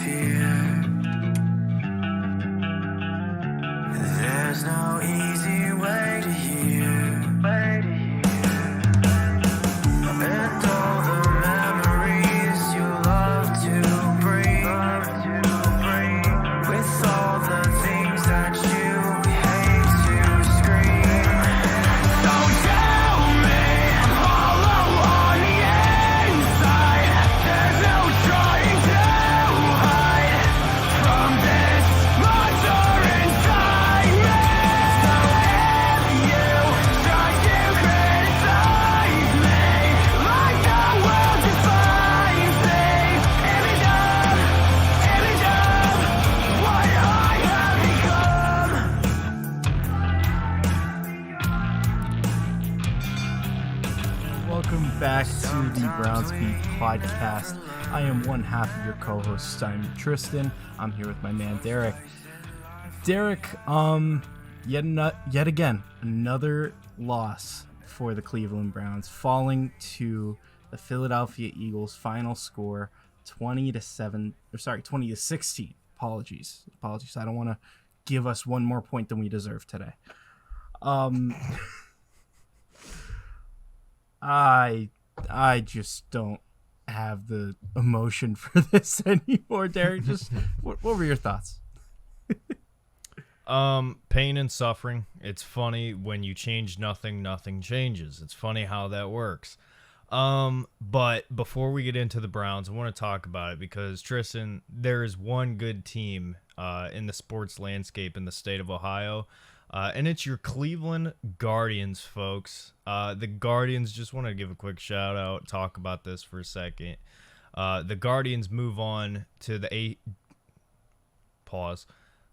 fear. There's no easy way to hear. And all the memories you love to bring, with all the things that you hate to scream. So tell me, I'm hollow on the inside. There's no trying to hide from this monster inside me. So if you try to criticize me, like the world defines me, image of what I have become. Welcome back to the Browns Beat podcast. I am one half of your co-host. I'm Tristan. I'm here with my man Derek. Derek, yet again, another loss for the Cleveland Browns, falling to the Philadelphia Eagles. Final score 20-16. Apologies. I don't want to give us one more point than we deserve today. I just don't have the emotion for this anymore, Derek. Just what were your thoughts? Pain and suffering. It's funny when you change nothing changes. It's funny how that works. But before we get into the Browns, I want to talk about it because Tristan, there is one good team in the sports landscape in the state of Ohio. And it's your Cleveland Guardians, folks. The Guardians, just want to give a quick shout out, talk about this for a second. The Guardians move on to the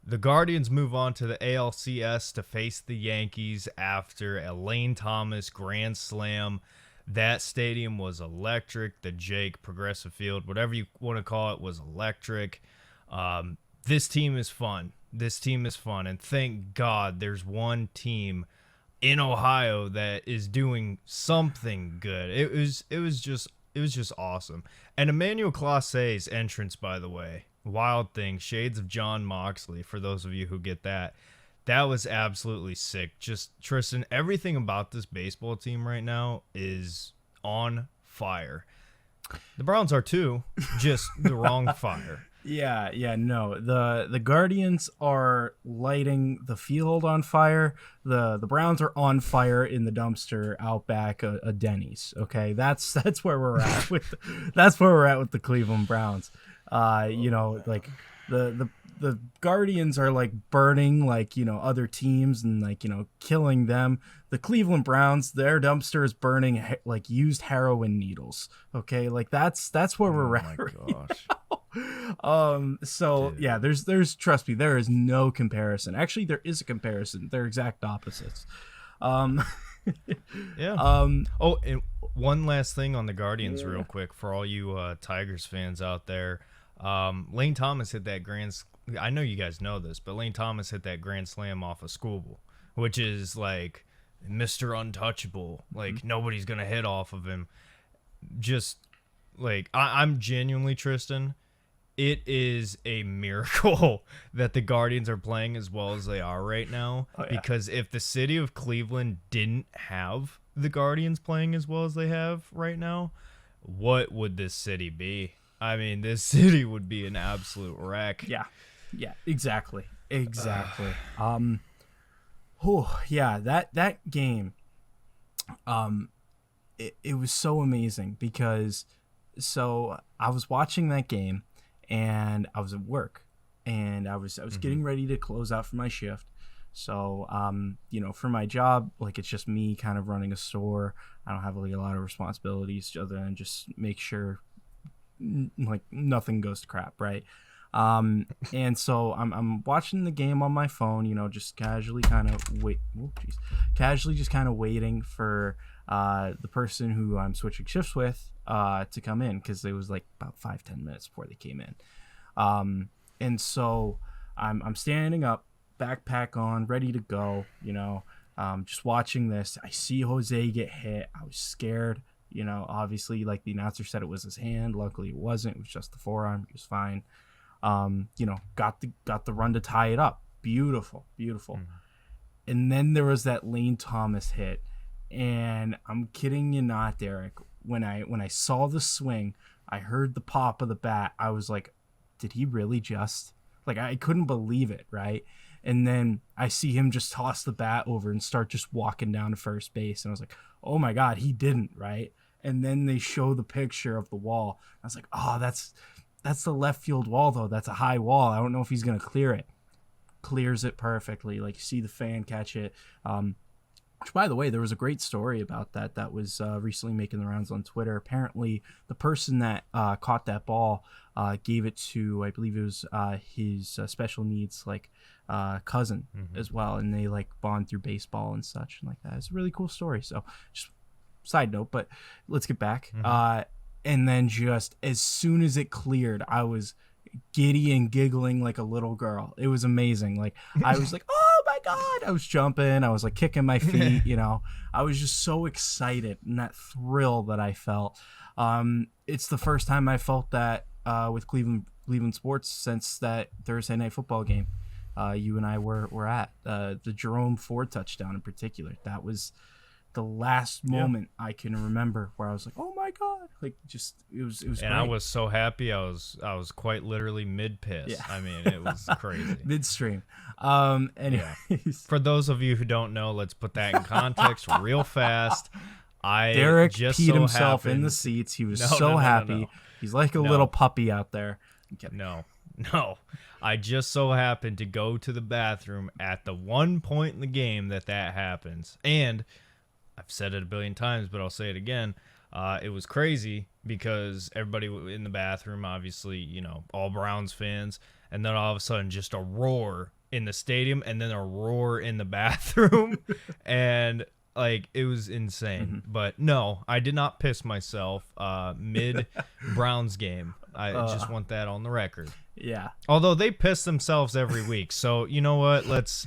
The Guardians move on to the ALCS to face the Yankees after a Lane Thomas grand slam. That stadium was electric. The Jake Progressive Field, whatever you want to call it, was electric. This team is fun. And thank God there's one team in Ohio that is doing something good. It was just awesome. And Emmanuel Classe's entrance, by the way, wild thing, shades of John Moxley, for those of you who get that. That was absolutely sick. Just, Tristan, everything about this baseball team right now is on fire. The Browns are too, just the wrong fire. No. The Guardians are lighting the field on fire. The Browns are on fire in the dumpster out back a Denny's. Okay, that's where we're at with the Cleveland Browns. Like the Guardians are like burning other teams and killing them. The Cleveland Browns, their dumpster is burning like used heroin needles. Okay, like that's where we're at. Oh my gosh. Yeah, there's trust me, there is no comparison. Actually, there is a comparison. They're exact opposites. Yeah. And one last thing on the Guardians, real quick, for all you Tigers fans out there. Lane Thomas hit that I know you guys know this, but Lane Thomas hit that grand slam off of Skubal, which is like Mr. Untouchable. Like nobody's gonna hit off of him. Just like I'm genuinely, Tristan, it is a miracle that the Guardians are playing as well as they are right now. Oh, yeah. Because if the city of Cleveland didn't have the Guardians playing as well as they have right now, what would this city be? I mean, this city would be an absolute wreck. Yeah, exactly. That game, it was so amazing because I was watching that game and I was at work and I was getting ready to close out for my shift. So, for my job, like it's just me kind of running a store. I don't have like a lot of responsibilities other than just make sure like nothing goes to crap, right? And so I'm watching the game on my phone, just casually kind of waiting for the person who I'm switching shifts with to come in, because it was like about 5-10 minutes before they came in. And so I'm standing up, backpack on, ready to go, just watching this. I see Jose get hit. I was scared. Obviously, like the announcer said it was his hand. Luckily, it wasn't. It was just the forearm. He was fine. got the run to tie it up. Beautiful. And then there was that Lane Thomas hit, and I'm kidding you not, Derek. When I saw the swing, I heard the pop of the bat. I was like, did he really just, like, I couldn't believe it, right? And then I see him just toss the bat over and start just walking down to first base, and I was like, oh my God, he didn't, right? And then they show the picture of the wall. I was like, oh, that's the left field wall, though. That's a high wall. I don't know if he's gonna clear it. Clears it perfectly. Like, you see the fan catch it. Which, by the way, there was a great story about that was recently making the rounds on Twitter. Apparently, the person that caught that ball gave it to, I believe it was his special needs cousin as well, and they bond through baseball and such and like that. It's a really cool story. So, just side note, but let's get back. And then just as soon as it cleared, I was giddy and giggling like a little girl. It was amazing. Like, I was like, oh my God, I was jumping, I was like kicking my feet, I was just so excited, and that thrill that I felt. It's the first time I felt that with Cleveland sports since that Thursday night football game you and I were at, the Jerome Ford touchdown in particular. That was the last moment I can remember where I was like, oh my God, like, just it was and great. I was so happy. I was quite literally mid piss. Yeah. I mean, it was crazy. Midstream. Anyways. For those of you who don't know, let's put that in context real fast. Derek just peed so himself happened... in the seats. He was happy. No. He's like a little puppy out there. No. I just so happened to go to the bathroom at the one point in the game that happens. And I've said it a billion times, but I'll say it again. It was crazy because everybody in the bathroom, obviously, all Browns fans, and then all of a sudden just a roar in the stadium and then a roar in the bathroom. And it was insane. But no, I did not piss myself mid Browns game. I just want that on the record. Yeah. Although they piss themselves every week, so you know what? Let's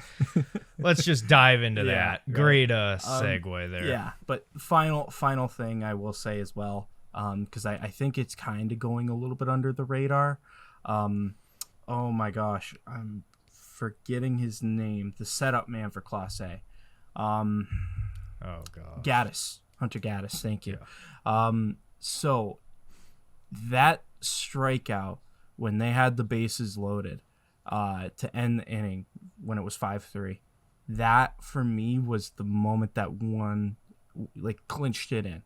just dive into that. Right. Great segue there. Yeah, but final thing I will say as well, because I think it's kind of going a little bit under the radar. Oh my gosh, I'm forgetting his name. The setup man for Class A. Oh God. Hunter Gaddis. Thank you. Yeah. So that strikeout when they had the bases loaded to end the inning when it was 5-3, that for me was the moment that one clinched it in,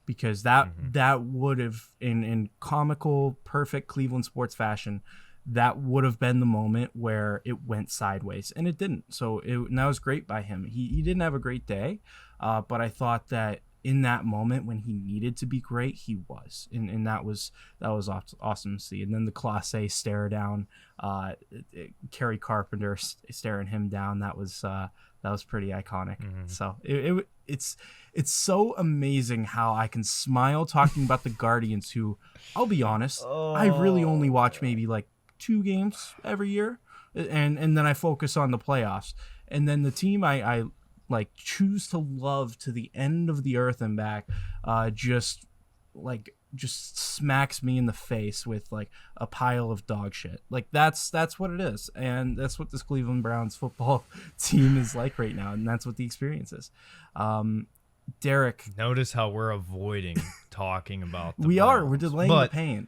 because that would have, in comical perfect Cleveland sports fashion, that would have been the moment where it went sideways, and it didn't. So and that was great by him. He didn't have a great day, but I thought that in that moment when he needed to be great, he was, and that was awesome to see. And then the Class A stare down, Kerry Carpenter staring him down, that was pretty iconic. So it's so amazing how I can smile talking about the Guardians, who, I'll be honest, I really only watch maybe 2 games every year, and then I focus on the playoffs. And then the team I choose to love to the end of the earth and back, just smacks me in the face with a pile of dog shit. That's what it is, and that's what this Cleveland Browns football team is like right now, and that's what the experience is. Derek, notice how we're avoiding talking about the Browns. We're delaying the pain.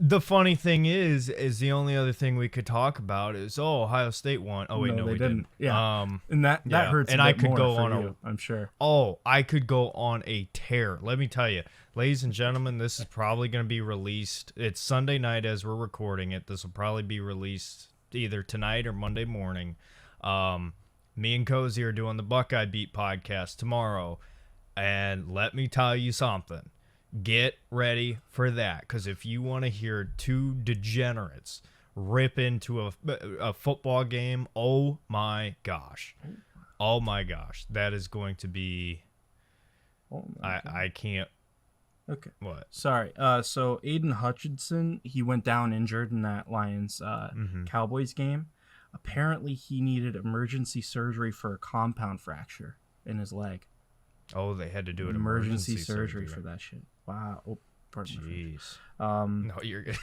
The funny thing is the only other thing we could talk about is Ohio State won. Oh wait, no, we didn't. Yeah, and that hurts. And I could go on I'm sure. I could go on a tear. Let me tell you, ladies and gentlemen, this is probably going to be released. It's Sunday night as we're recording it. This will probably be released either tonight or Monday morning. Me and Cozy are doing the Buckeye Beat podcast tomorrow, and let me tell you something. Get ready for that, because if you want to hear 2 degenerates rip into a football game, oh my gosh, that is going to be. I can't. Okay. What? Sorry. So Aiden Hutchinson, he went down injured in that Lions Cowboys game. Apparently, he needed emergency surgery for a compound fracture in his leg. Oh, they had to do an emergency surgery for that shit. Wow. Oh, Pardon me. Jeez. No, you're good.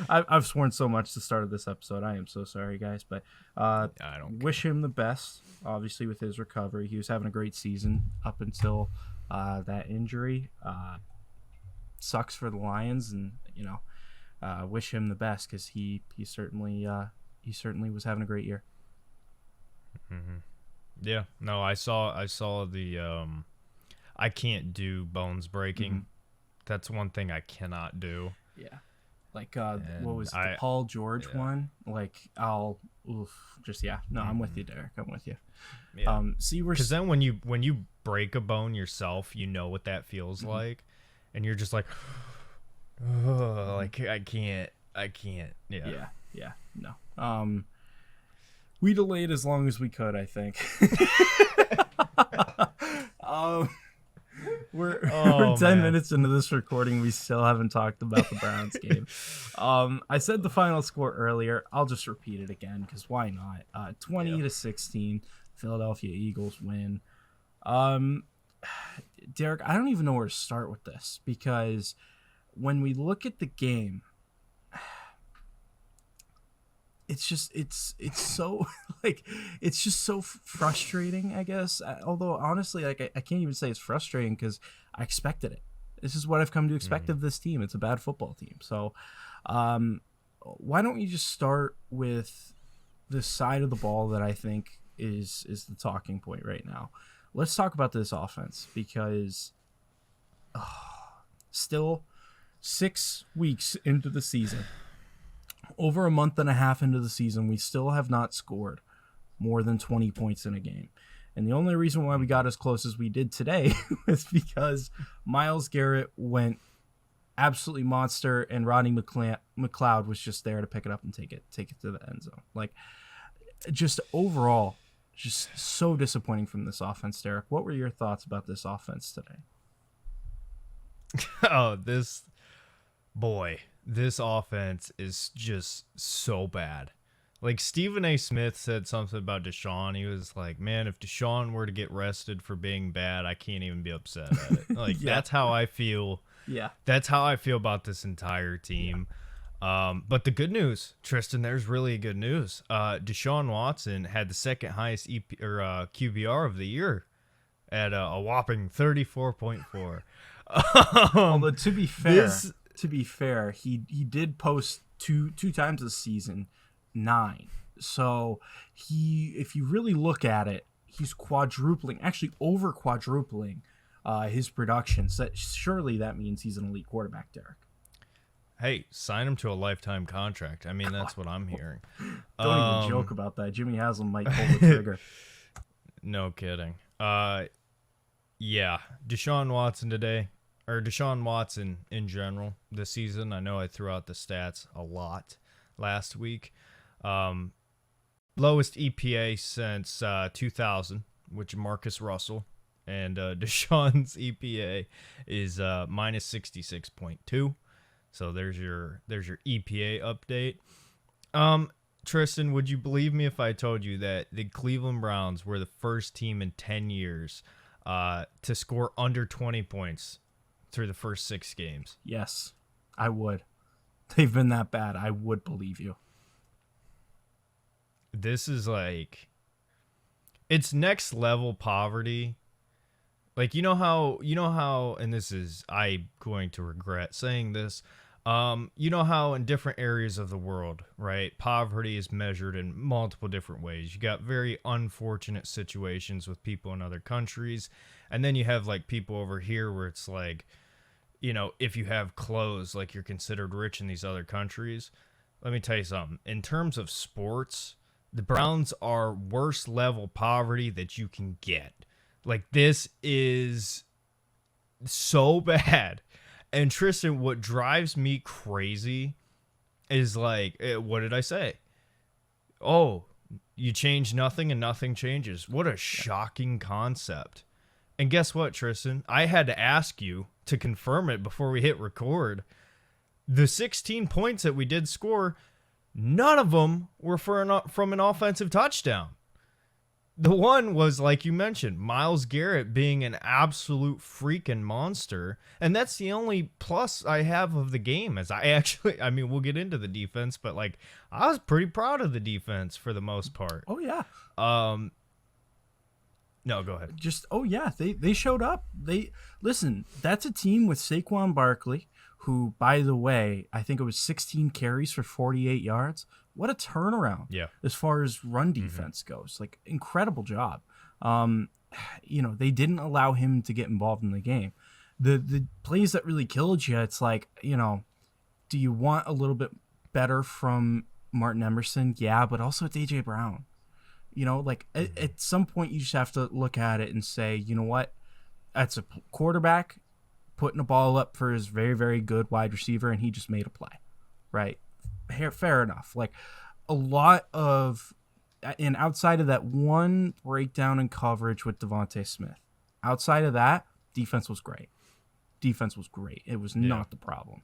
I've sworn so much to the start of this episode. I am so sorry, guys. But I don't wish him the best, obviously, with his recovery. He was having a great season up until that injury. Sucks for the Lions, and wish him the best because he certainly was having a great year. Mm-hmm. Yeah, no, I saw the I can't do bones breaking. Mm-hmm. That's one thing I cannot do. Yeah, like what was the Paul George one? Like I'm with you, Derek. I'm with you. Yeah. See, because then when you break a bone yourself, you know what that feels like, and you're just like, oh, like I can't. Yeah. No. We delayed as long as we could, I think. We're 10 minutes into this recording. We still haven't talked about the Browns game. I said the final score earlier. I'll just repeat it again because why not? 20-16, Philadelphia Eagles win. Derek, I don't even know where to start with this because when we look at the game, it's so it's just so frustrating, I guess. Although honestly, I can't even say it's frustrating because I expected it. This is what I've come to expect of this team. It's a bad football team. So why don't you just start with the side of the ball that I think is the talking point right now. Let's talk about this offense because still 6 weeks into the season, over a month and a half into the season, we still have not scored more than 20 points in a game. And the only reason why we got as close as we did today was because Myles Garrett went absolutely monster and Rodney McLeod was just there to pick it up and take it to the end zone. Like, just overall, just so disappointing from this offense, Derek. What were your thoughts about this offense today? Oh, this offense is just so bad. Like, Stephen A. Smith said something about Deshaun. He was like, man, if Deshaun were to get rested for being bad, I can't even be upset at it. Like, that's how I feel. Yeah. That's how I feel about this entire team. Yeah. But the good news, Tristan, there's really good news. Deshaun Watson had the second highest QBR of the year at a whopping 34.4. Although to be fair, he did post two times this season 9. So if you really look at it, he's over quadrupling his production. So surely that means he's an elite quarterback, Derek. Hey, sign him to a lifetime contract. I mean, that's what I'm hearing. Don't even joke about that. Jimmy Haslam might pull the trigger. No kidding. Yeah, Deshaun Watson in general this season. I know I threw out the stats a lot last week. Lowest EPA since 2000, which Marcus Russell, and Deshaun's EPA is minus 66.2. So there's your EPA update. Tristan, would you believe me if I told you that the Cleveland Browns were the first team in 10 years to score under 20 points through the first 6 games? Yes, I would. They've been that bad. I would believe you. This is like, it's next level poverty. Like, you know how, and this is, I'm going to regret saying this. You know how in different areas of the world, right, poverty is measured in multiple different ways. You got very unfortunate situations with people in other countries. And then you have like people over here where it's like, you know, if you have clothes, like you're considered rich in these other countries. Let me tell you something. In terms of sports, the Browns are worst level poverty that you can get. Like, this is so bad. And Tristan, what drives me crazy is like, what did I say? Oh, you change nothing and nothing changes. What a shocking concept. And guess what, Tristan? I had to ask you to confirm it before we hit record. The 16 points that we did score, none of them were from an offensive touchdown. The one was, like you mentioned, Myles Garrett being an absolute freaking monster. And that's the only plus I have of the game. As I mean, we'll get into the defense, but like, I was pretty proud of the defense for the most part. Oh yeah. No, go ahead. They showed up. Listen, that's a team with Saquon Barkley, who, by the way, I think it was 16 carries for 48 yards. What a turnaround. Yeah. As far as run defense goes. Like, incredible job. They didn't allow him to get involved in the game. The plays that really killed you, it's like, do you want a little bit better from Martin Emerson? Yeah, but also it's A.J. Brown. At some point you just have to look at it and say, you know what? That's a quarterback putting a ball up for his very, very good wide receiver, and he just made a play, right? Fair enough. Like, a lot of, and outside of that one breakdown in coverage with Devontae Smith, outside of that, defense was great. It was not the problem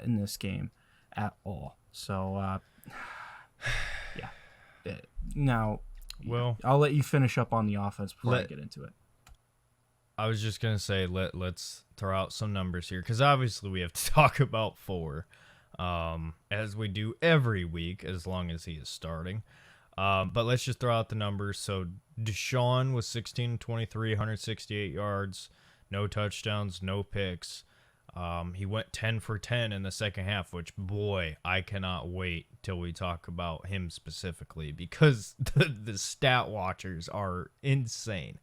in this game at all. So, now, well, I'll let you finish up on the offense before I get into it. I was just gonna say let's throw out some numbers here, because obviously we have to talk about 4, as we do every week as long as he is starting. But let's just throw out the numbers. So Deshaun was 16-23, 168 yards, no touchdowns, no picks. He went 10 for 10 in the second half, which, boy, I cannot wait till we talk about him specifically, because the stat watchers are insane.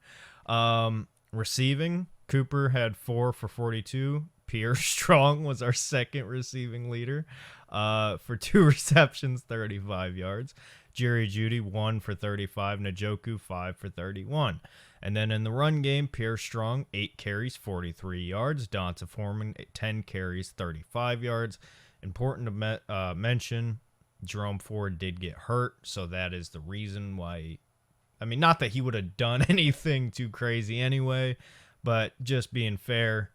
Receiving, Cooper had 4 for 42. Pierre Strong was our second receiving leader for 2 receptions, 35 yards. Jerry Jeudy, 1 for 35. Njoku, 5 for 31. And then in the run game, Pierre Strong, 8 carries, 43 yards. Donta Foreman, 10 carries, 35 yards. Important to mention, Jerome Ford did get hurt, so that is the reason why. I mean, not that he would have done anything too crazy anyway, but just being fair,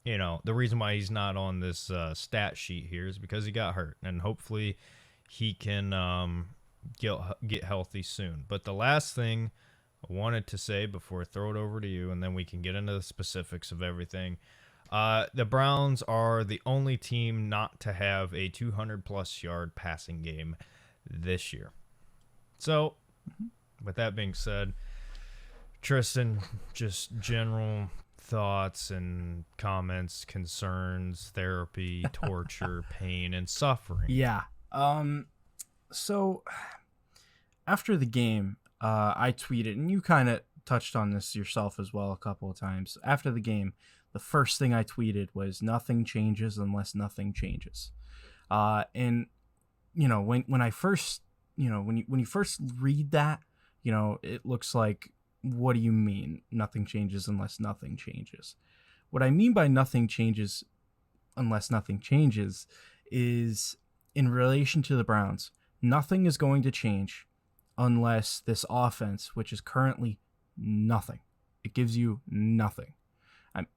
the reason why he's not on this stat sheet here is because he got hurt, and hopefully he can get healthy soon. But the last thing I wanted to say before I throw it over to you, and then we can get into the specifics of everything. The Browns are the only team not to have a 200-plus yard passing game this year. So, with that being said, Tristan, just general thoughts and comments, concerns, therapy, torture, pain, and suffering. Yeah. So, after the game, I tweeted, and you kind of touched on this yourself as well a couple of times. After the game, the first thing I tweeted was, nothing changes unless nothing changes. And, when I first, when you first read that, it looks like, what do you mean nothing changes unless nothing changes? What I mean by nothing changes unless nothing changes is, in relation to the Browns, nothing is going to change unless this offense, which is currently nothing, it gives you nothing.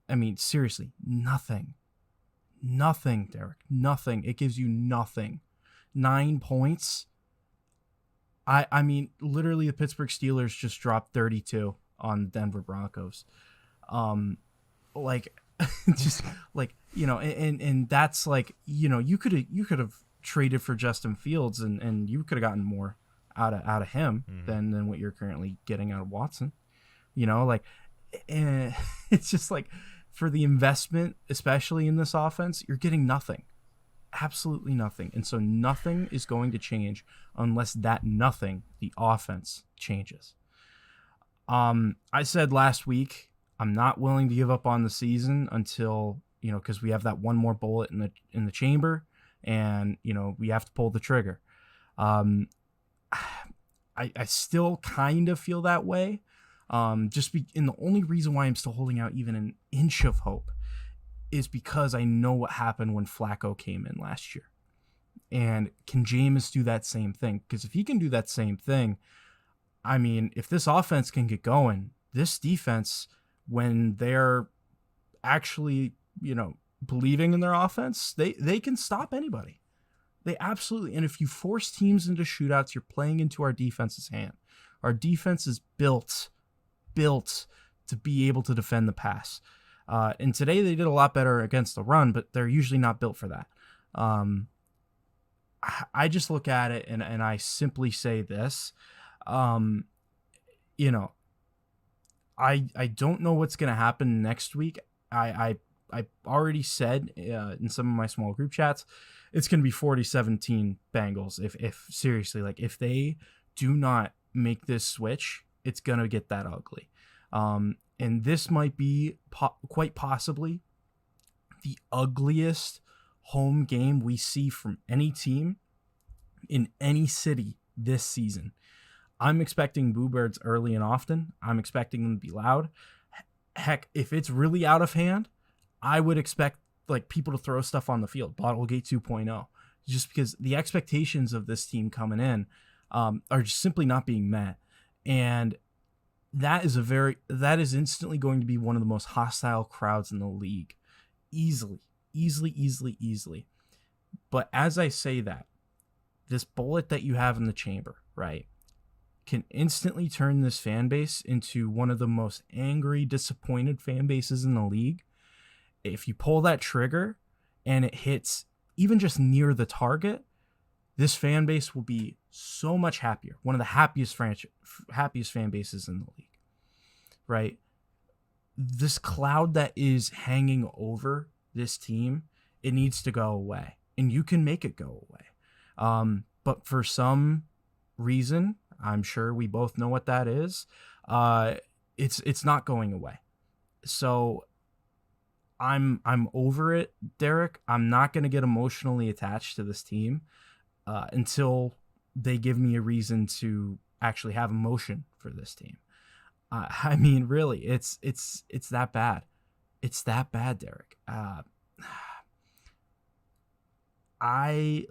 I mean, seriously, nothing. Nothing, Derek. Nothing. It gives you nothing. 9 points. I mean, literally, the Pittsburgh Steelers just dropped 32 on the Denver Broncos. And that's like, you could have traded for Justin Fields and you could have gotten more out of him than what you're currently getting out of Watson. It's just like, for the investment, especially in this offense, you're getting nothing. Absolutely nothing. And so nothing is going to change unless that nothing, the offense, changes. I said last week, I'm not willing to give up on the season until, because we have that one more bullet in the chamber, and, we have to pull the trigger. I still kind of feel that way. And the only reason why I'm still holding out even an inch of hope is because I know what happened when Flacco came in last year. And can Jameis do that same thing? Because if he can do that same thing, I mean, if this offense can get going, this defense, when they're actually, believing in their offense, they can stop anybody. They absolutely. And if you force teams into shootouts, you're playing into our defense's hand. Our defense is built to be able to defend the pass. And today they did a lot better against the run, but they're usually not built for that. I just look at it and I simply say this, you know, I don't know what's going to happen next week. I already said in some of my small group chats, it's going to be 40-17 Bengals. If seriously, like if they do not make this switch, it's going to get that ugly. And this might be quite possibly the ugliest home game we see from any team in any city this season. I'm expecting Boo Birds early and often. I'm expecting them to be loud. Heck, if it's really out of hand, I would expect like people to throw stuff on the field, Bottlegate 2.0, just because the expectations of this team coming in are just simply not being met. And that is instantly going to be one of the most hostile crowds in the league. Easily. But as I say that, this bullet that you have in the chamber, right, can instantly turn this fan base into one of the most angry, disappointed fan bases in the league. If you pull that trigger and it hits even just near the target, this fan base will be so much happier. One of the happiest fan bases in the league, right? This cloud that is hanging over this team, it needs to go away, and you can make it go away. But for some reason, I'm sure we both know what that is. It's not going away. So I'm over it, Derek. I'm not going to get emotionally attached to this team until they give me a reason to actually have emotion for this team. I mean, really, it's that bad. It's that bad, Derek. I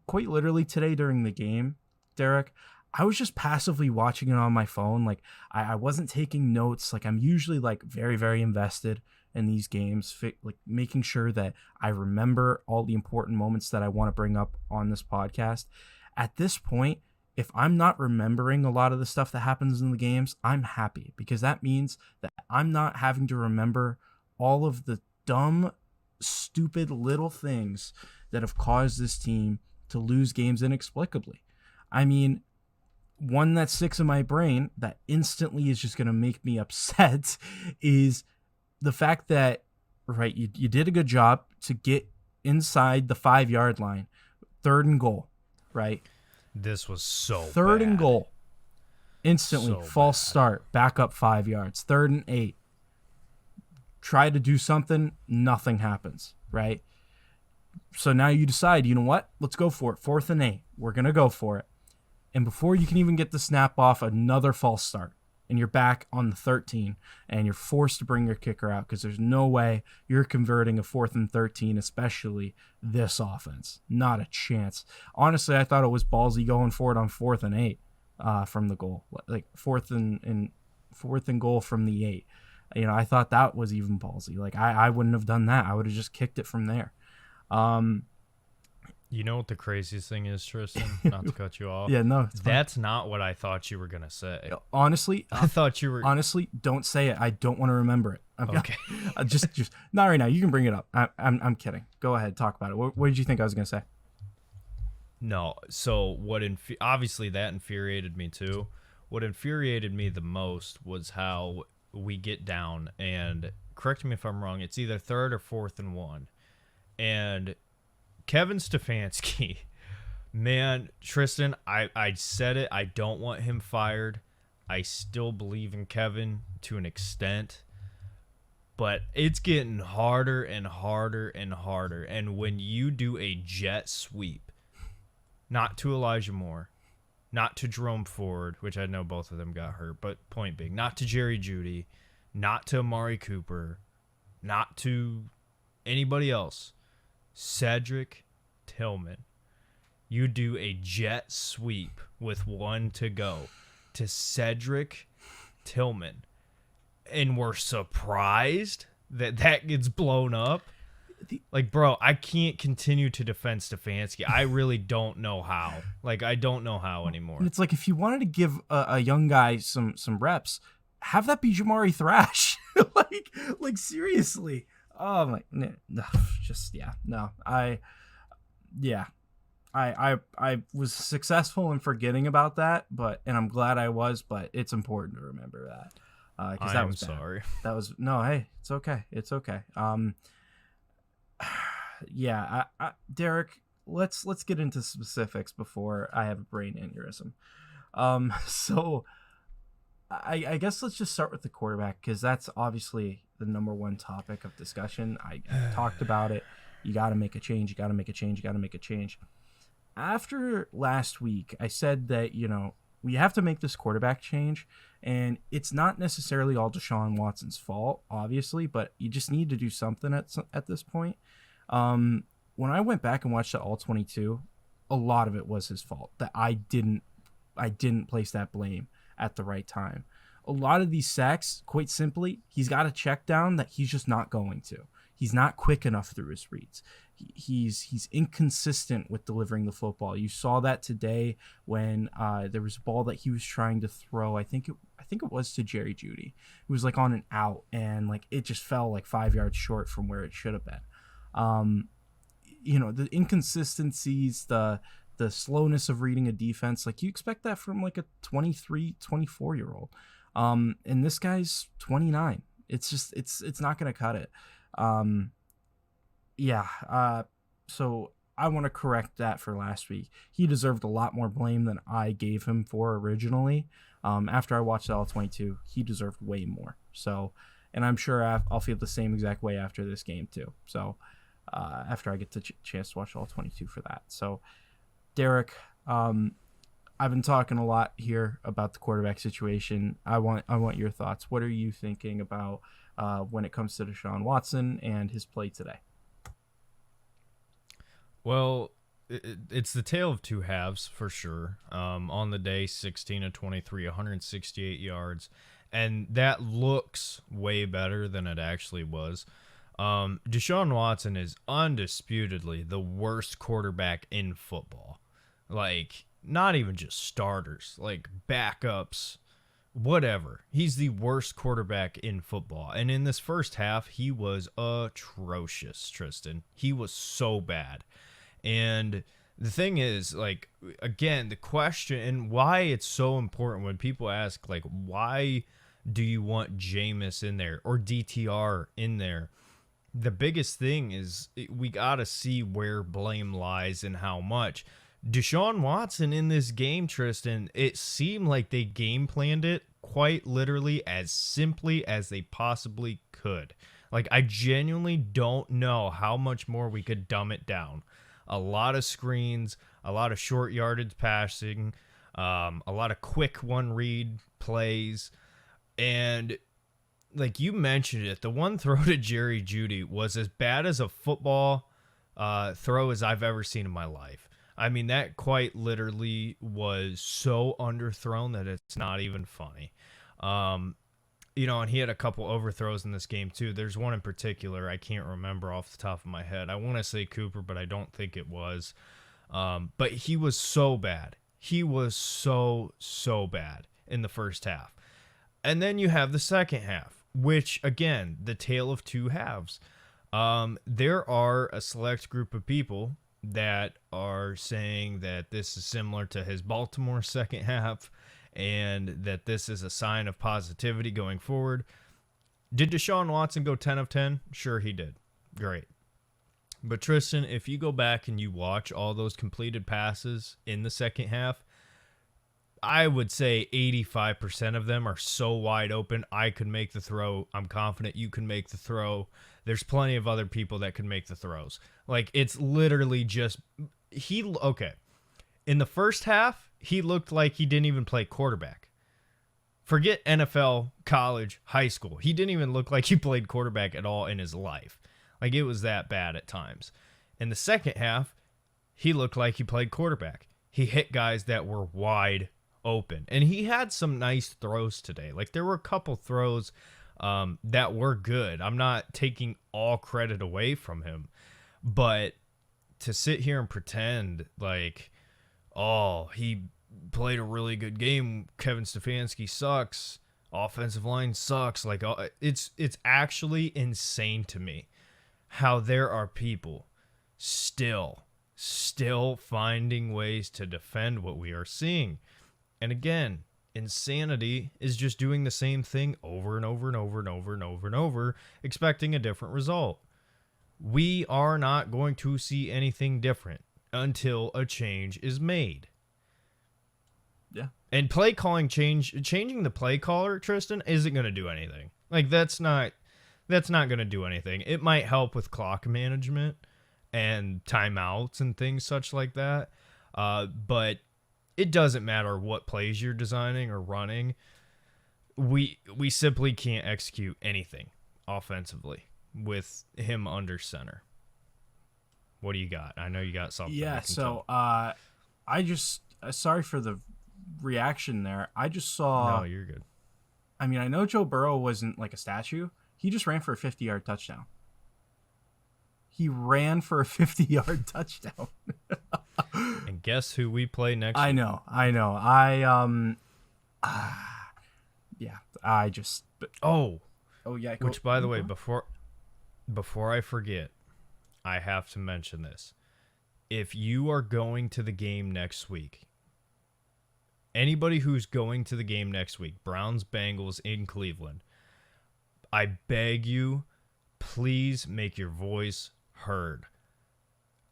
quite literally today during the game, Derek, I was just passively watching it on my phone. Like I wasn't taking notes. Like I'm usually like very, very invested in these games, like making sure that I remember all the important moments that I want to bring up on this podcast. At this point, if I'm not remembering a lot of the stuff that happens in the games, I'm happy, because that means that I'm not having to remember all of the dumb, stupid little things that have caused this team to lose games inexplicably. I mean, one that sticks in my brain that instantly is just going to make me upset is the fact that, right, you did a good job to get inside the 5-yard line, 3rd and goal, right? This was so 3rd bad. and goal. Instantly, So false bad. start, back up 5 yards, 3rd and 8. Try to do something, nothing happens, right? So now you decide, you know what? Let's go for it. 4th and 8. We're going to go for it. And before you can even get the snap off, another false start. And you're back on the 13. And you're forced to bring your kicker out because there's no way you're converting a 4th and 13, especially this offense. Not a chance. Honestly, I thought it was ballsy going for it on 4th and 8 from the goal. Like 4th and goal from the 8. You know, I thought that was even ballsy. Like I wouldn't have done that. I would have just kicked it from there. You know what the craziest thing is, Tristan? Not to cut you off. Yeah, no, it's fine. That's not what I thought you were gonna say. Honestly, I thought you were. honestly, don't say it. I don't want to remember it. Okay. just not right now. You can bring it up. I'm kidding. Go ahead, talk about it. What did you think I was gonna say? No. So what? Obviously, that infuriated me too. What infuriated me the most was how we get down, and correct me if I'm wrong, it's either 3rd or 4th and 1, and Kevin Stefanski, man, Tristan, I said it. I don't want him fired. I still believe in Kevin to an extent, but it's getting harder and harder and harder. And when you do a jet sweep, not to Elijah Moore, not to Jerome Ford, which I know both of them got hurt, but point being, not to Jerry Jeudy, not to Amari Cooper, not to anybody else, Cedric Tillman. You do a jet sweep with 1 to go to Cedric Tillman, and we're surprised that gets blown up. Like, bro, I can't continue to defend Stefanski. I really don't know how. Like, I don't know how anymore. And it's like, if you wanted to give a young guy some reps, have that be Jamari Thrash. like seriously. Oh my, no, just yeah, no. I was successful in forgetting about that, and I'm glad I was. But it's important to remember that. Because that was bad. Sorry. That was no. Hey, it's okay. It's okay. Yeah, Derek, let's get into specifics before I have a brain aneurysm. So I guess let's just start with the quarterback, because that's obviously the number one topic of discussion. I talked about it. You got to make a change. You got to make a change. You got to make a change. After last week, I said that, we have to make this quarterback change, and it's not necessarily all Deshaun Watson's fault, obviously, but you just need to do something at this point. When I went back and watched the All-22, a lot of it was his fault, that I didn't place that blame at the right time. A lot of these sacks, quite simply, he's got a check down that he's just not going to. He's not quick enough through his reads. He's inconsistent with delivering the football. You saw that today when there was a ball that he was trying to throw. I think it was to Jerry Jeudy. It was like on an out, and like it just fell like 5 yards short from where it should have been. The inconsistencies, the slowness of reading a defense, like you expect that from like a 23, 24-year-old. And this guy's 29. It's just it's not going to cut it. So I want to correct that for last week. He deserved a lot more blame than I gave him for originally. After I watched the All-22, he deserved way more. So, and I'm sure I'll feel the same exact way after this game too. So, after I get the chance to watch All-22 for that. So, Derek, I've been talking a lot here about the quarterback situation. I want your thoughts. What are you thinking about when it comes to Deshaun Watson and his play today? Well, it's the tale of two halves for sure. On the day, 16 of 23, 168 yards, and that looks way better than it actually was. Deshaun Watson is undisputedly the worst quarterback in football. Like, not even just starters, like backups, whatever. He's the worst quarterback in football. And in this first half, he was atrocious, Tristan. He was so bad. And the thing is, like, again, the question and why it's so important when people ask, like, why do you want Jameis in there or DTR in there? The biggest thing is we got to see where blame lies and how much. Deshaun Watson in this game, Tristan, it seemed like they game planned it quite literally as simply as they possibly could. Like, I genuinely don't know how much more we could dumb it down. A lot of screens, a lot of short yardage passing, a lot of quick one read plays. And like you mentioned it, the one throw to Jerry Jeudy was as bad as a football throw as I've ever seen in my life. I mean, that quite literally was so underthrown that it's not even funny. And he had a couple overthrows in this game too. There's one in particular I can't remember off the top of my head. I want to say Cooper, but I don't think it was. But he was so bad. He was so bad in the first half. And then you have the second half, which, again, the tale of two halves. There are a select group of people that are saying that this is similar to his Baltimore second half and that this is a sign of positivity going forward. Did Deshaun Watson go 10 of 10? Sure, he did. Great. But Tristan, if you go back and you watch all those completed passes in the second half, I would say 85% of them are so wide open. I could make the throw. I'm confident you can make the throw. There's plenty of other people that can make the throws. Like, it's literally just okay. In the first half, he looked like he didn't even play quarterback. Forget NFL, college, high school. He didn't even look like he played quarterback at all in his life. Like, it was that bad at times. In the second half, he looked like he played quarterback. He hit guys that were wide open. And he had some nice throws today. Like, there were a couple throws that were good. I'm not taking all credit away from him, but to sit here and pretend like, oh, he played a really good game, Kevin Stefanski sucks, offensive line sucks, like it's actually insane to me how there are people still finding ways to defend what we are seeing. And again, insanity is just doing the same thing over and over and over and over and over and over, expecting a different result. We are not going to see anything different until a change is made. Yeah. And play calling changing the play caller, Tristan, isn't going to do anything. Like that's not going to do anything. It might help with clock management and timeouts and things such like that. But it doesn't matter what plays you're designing or running. We simply can't execute anything offensively with him under center. What do you got? I know you got something. Yeah, so I just sorry for the reaction there. I just saw. No, you're good. I mean, I know Joe Burrow wasn't like a statue. He just ran for a 50-yard touchdown. He ran for a 50-yard touchdown. And guess who we play next week? I know. Yeah, I just. Oh yeah. Which, by the way, before I forget, I have to mention this. If you are going to the game next week, anybody who's going to the game next week, Browns, Bengals in Cleveland, I beg you, please make your voice heard.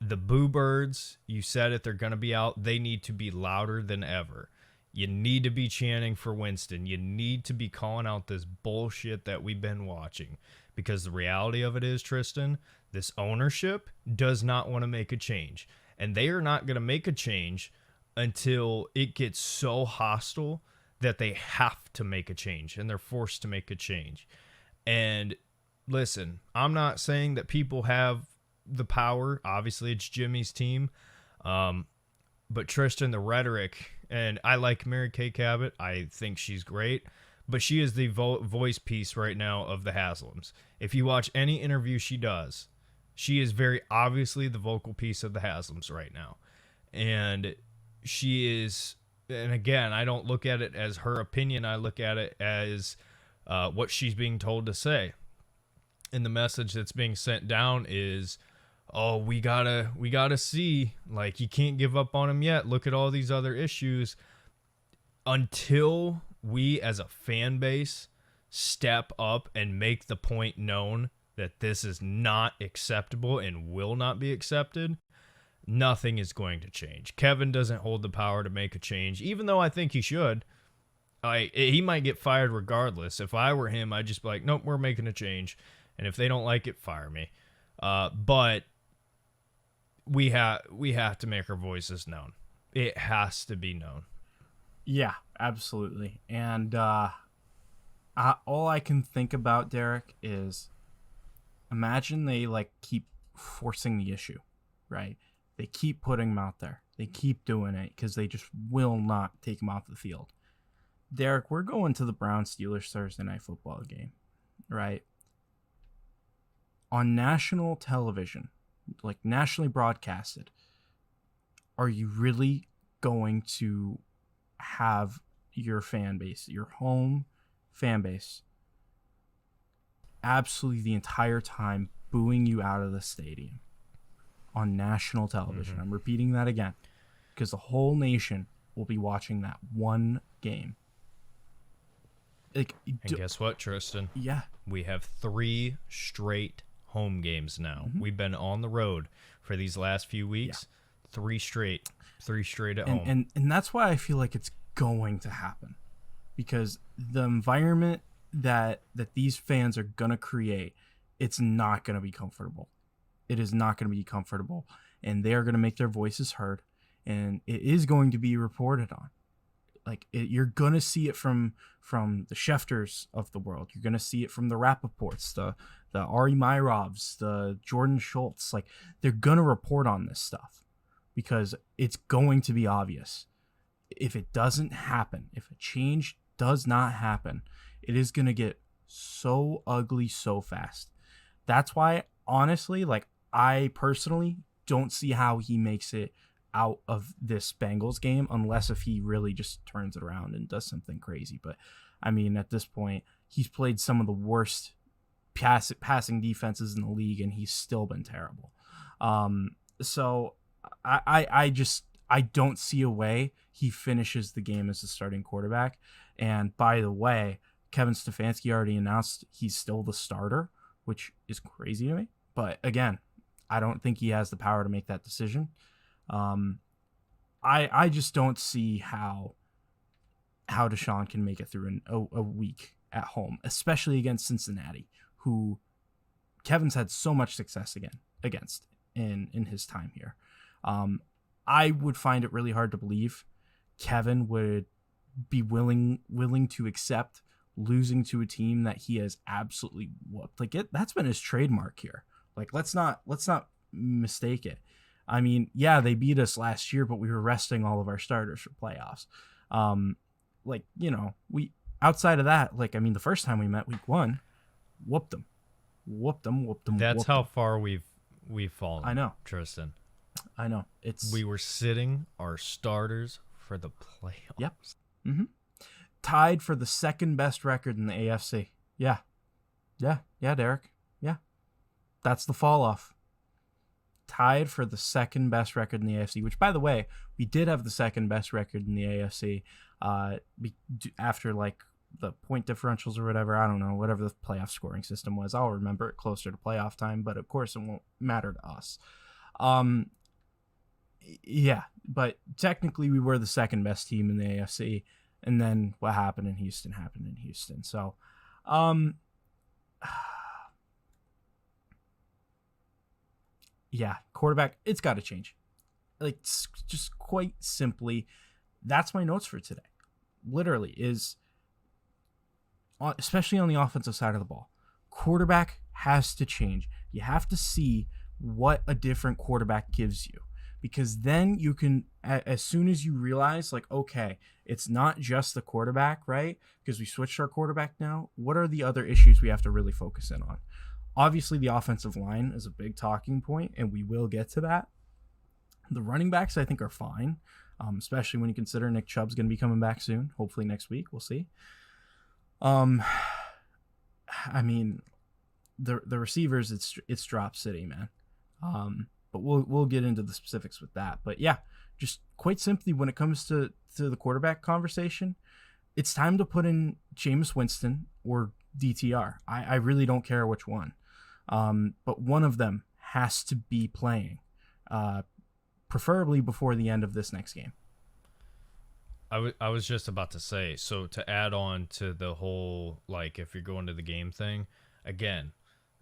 The Boo Birds, you said it, they're going to be out. They need to be louder than ever. You need to be chanting for Winston. You need to be calling out this bullshit that we've been watching. Because the reality of it is, Tristan, this ownership does not want to make a change. And they are not going to make a change until it gets so hostile that they have to make a change. And they're forced to make a change. And listen, I'm not saying that people have the power. Obviously, it's Jimmy's team. But Tristan, the rhetoric, and I like Mary Kay Cabot. I think she's great. But she is the voice piece right now of the Haslams. If you watch any interview she does, she is very obviously the vocal piece of the Haslams right now. And she is, and again, I don't look at it as her opinion. I look at it as what she's being told to say. And the message that's being sent down is, oh, we gotta see, like, you can't give up on him yet. Look at all these other issues. Until we as a fan base step up and make the point known that this is not acceptable and will not be accepted, nothing is going to change. Kevin doesn't hold the power to make a change, even though I think he should. He might get fired regardless. If I were him, I'd just be like, nope, we're making a change. And if they don't like it, fire me. But we have to make our voices known. It has to be known. Yeah, absolutely. And all I can think about, Derek, is imagine they keep forcing the issue, right? They keep putting him out there. They keep doing it because they just will not take him off the field. Derek, we're going to the Browns-Steelers Thursday night football game, right? On national television, like nationally broadcasted, are you really going to have your fan base, your home fan base, absolutely the entire time booing you out of the stadium on national television? I'm repeating that again because the whole nation will be watching that one game. And guess what, Tristan? Yeah. We have 3 straight home games now. We've been on the road for these last few weeks. Yeah. 3 straight at home. And that's why I feel like it's going to happen, because the environment that these fans are going to create, it's not going to be comfortable. It is not going to be comfortable, and they're going to make their voices heard, and it is going to be reported on. You're going to see it from the Schefters of the world. You're going to see it from the Rappaports, the Ari Myrovs, the Jordan Schultz. They're going to report on this stuff because it's going to be obvious. If it doesn't happen, if a change does not happen, it is going to get so ugly so fast. That's why, honestly, like, I personally don't see how he makes it out of this Bengals game unless if he really just turns it around and does something crazy. But I mean, at this point, he's played some of the worst passing defenses in the league, and he's still been terrible. So I don't see a way he finishes the game as the starting quarterback. And by the way, Kevin Stefanski already announced he's still the starter, which is crazy to me. But again, I don't think he has the power to make that decision. I just don't see how Deshaun can make it through a week at home, especially against Cincinnati, who Kevin's had so much success against in his time here. I would find it really hard to believe Kevin would be willing to accept losing to a team that he has absolutely whooped. Like, that's been his trademark here. Like, let's not mistake it. I mean, yeah, they beat us last year, but we were resting all of our starters for playoffs. Like, you know, we outside of that, like, I mean, the first time we met week 1, whooped them. That's how far we've fallen. I know, Tristan. I know. We were sitting our starters for the playoffs. Yep. Mm-hmm. Tied for the second best record in the AFC. Yeah, Derek. Yeah, that's the fall off. Tied for the second best record in the AFC, which, by the way, we did have the second best record in the AFC after, like, the point differentials or whatever. I don't know, whatever the playoff scoring system was. I'll remember it closer to playoff time, but of course it won't matter to us. Yeah, but technically we were the second best team in the AFC, and then what happened in Houston happened in Houston. So, yeah, quarterback, it's got to change. Like, just quite simply, that's my notes for today. Literally is, especially on the offensive side of the ball, quarterback has to change. You have to see what a different quarterback gives you, because then you can, as soon as you realize, like, okay, it's not just the quarterback, right? Because we switched our quarterback now. What are the other issues we have to really focus in on? Obviously, the offensive line is a big talking point, and we will get to that. The running backs, I think, are fine, especially when you consider Nick Chubb's going to be coming back soon, hopefully next week. We'll see. I mean, the receivers, it's drop city, man. But we'll get into the specifics with that. But yeah, just quite simply, when it comes to the quarterback conversation, it's time to put in Jameis Winston or DTR. I really don't care which one. But one of them has to be playing, preferably before the end of this next game. I was just about to say, so to add on to the whole, like, if you're going to the game thing, again,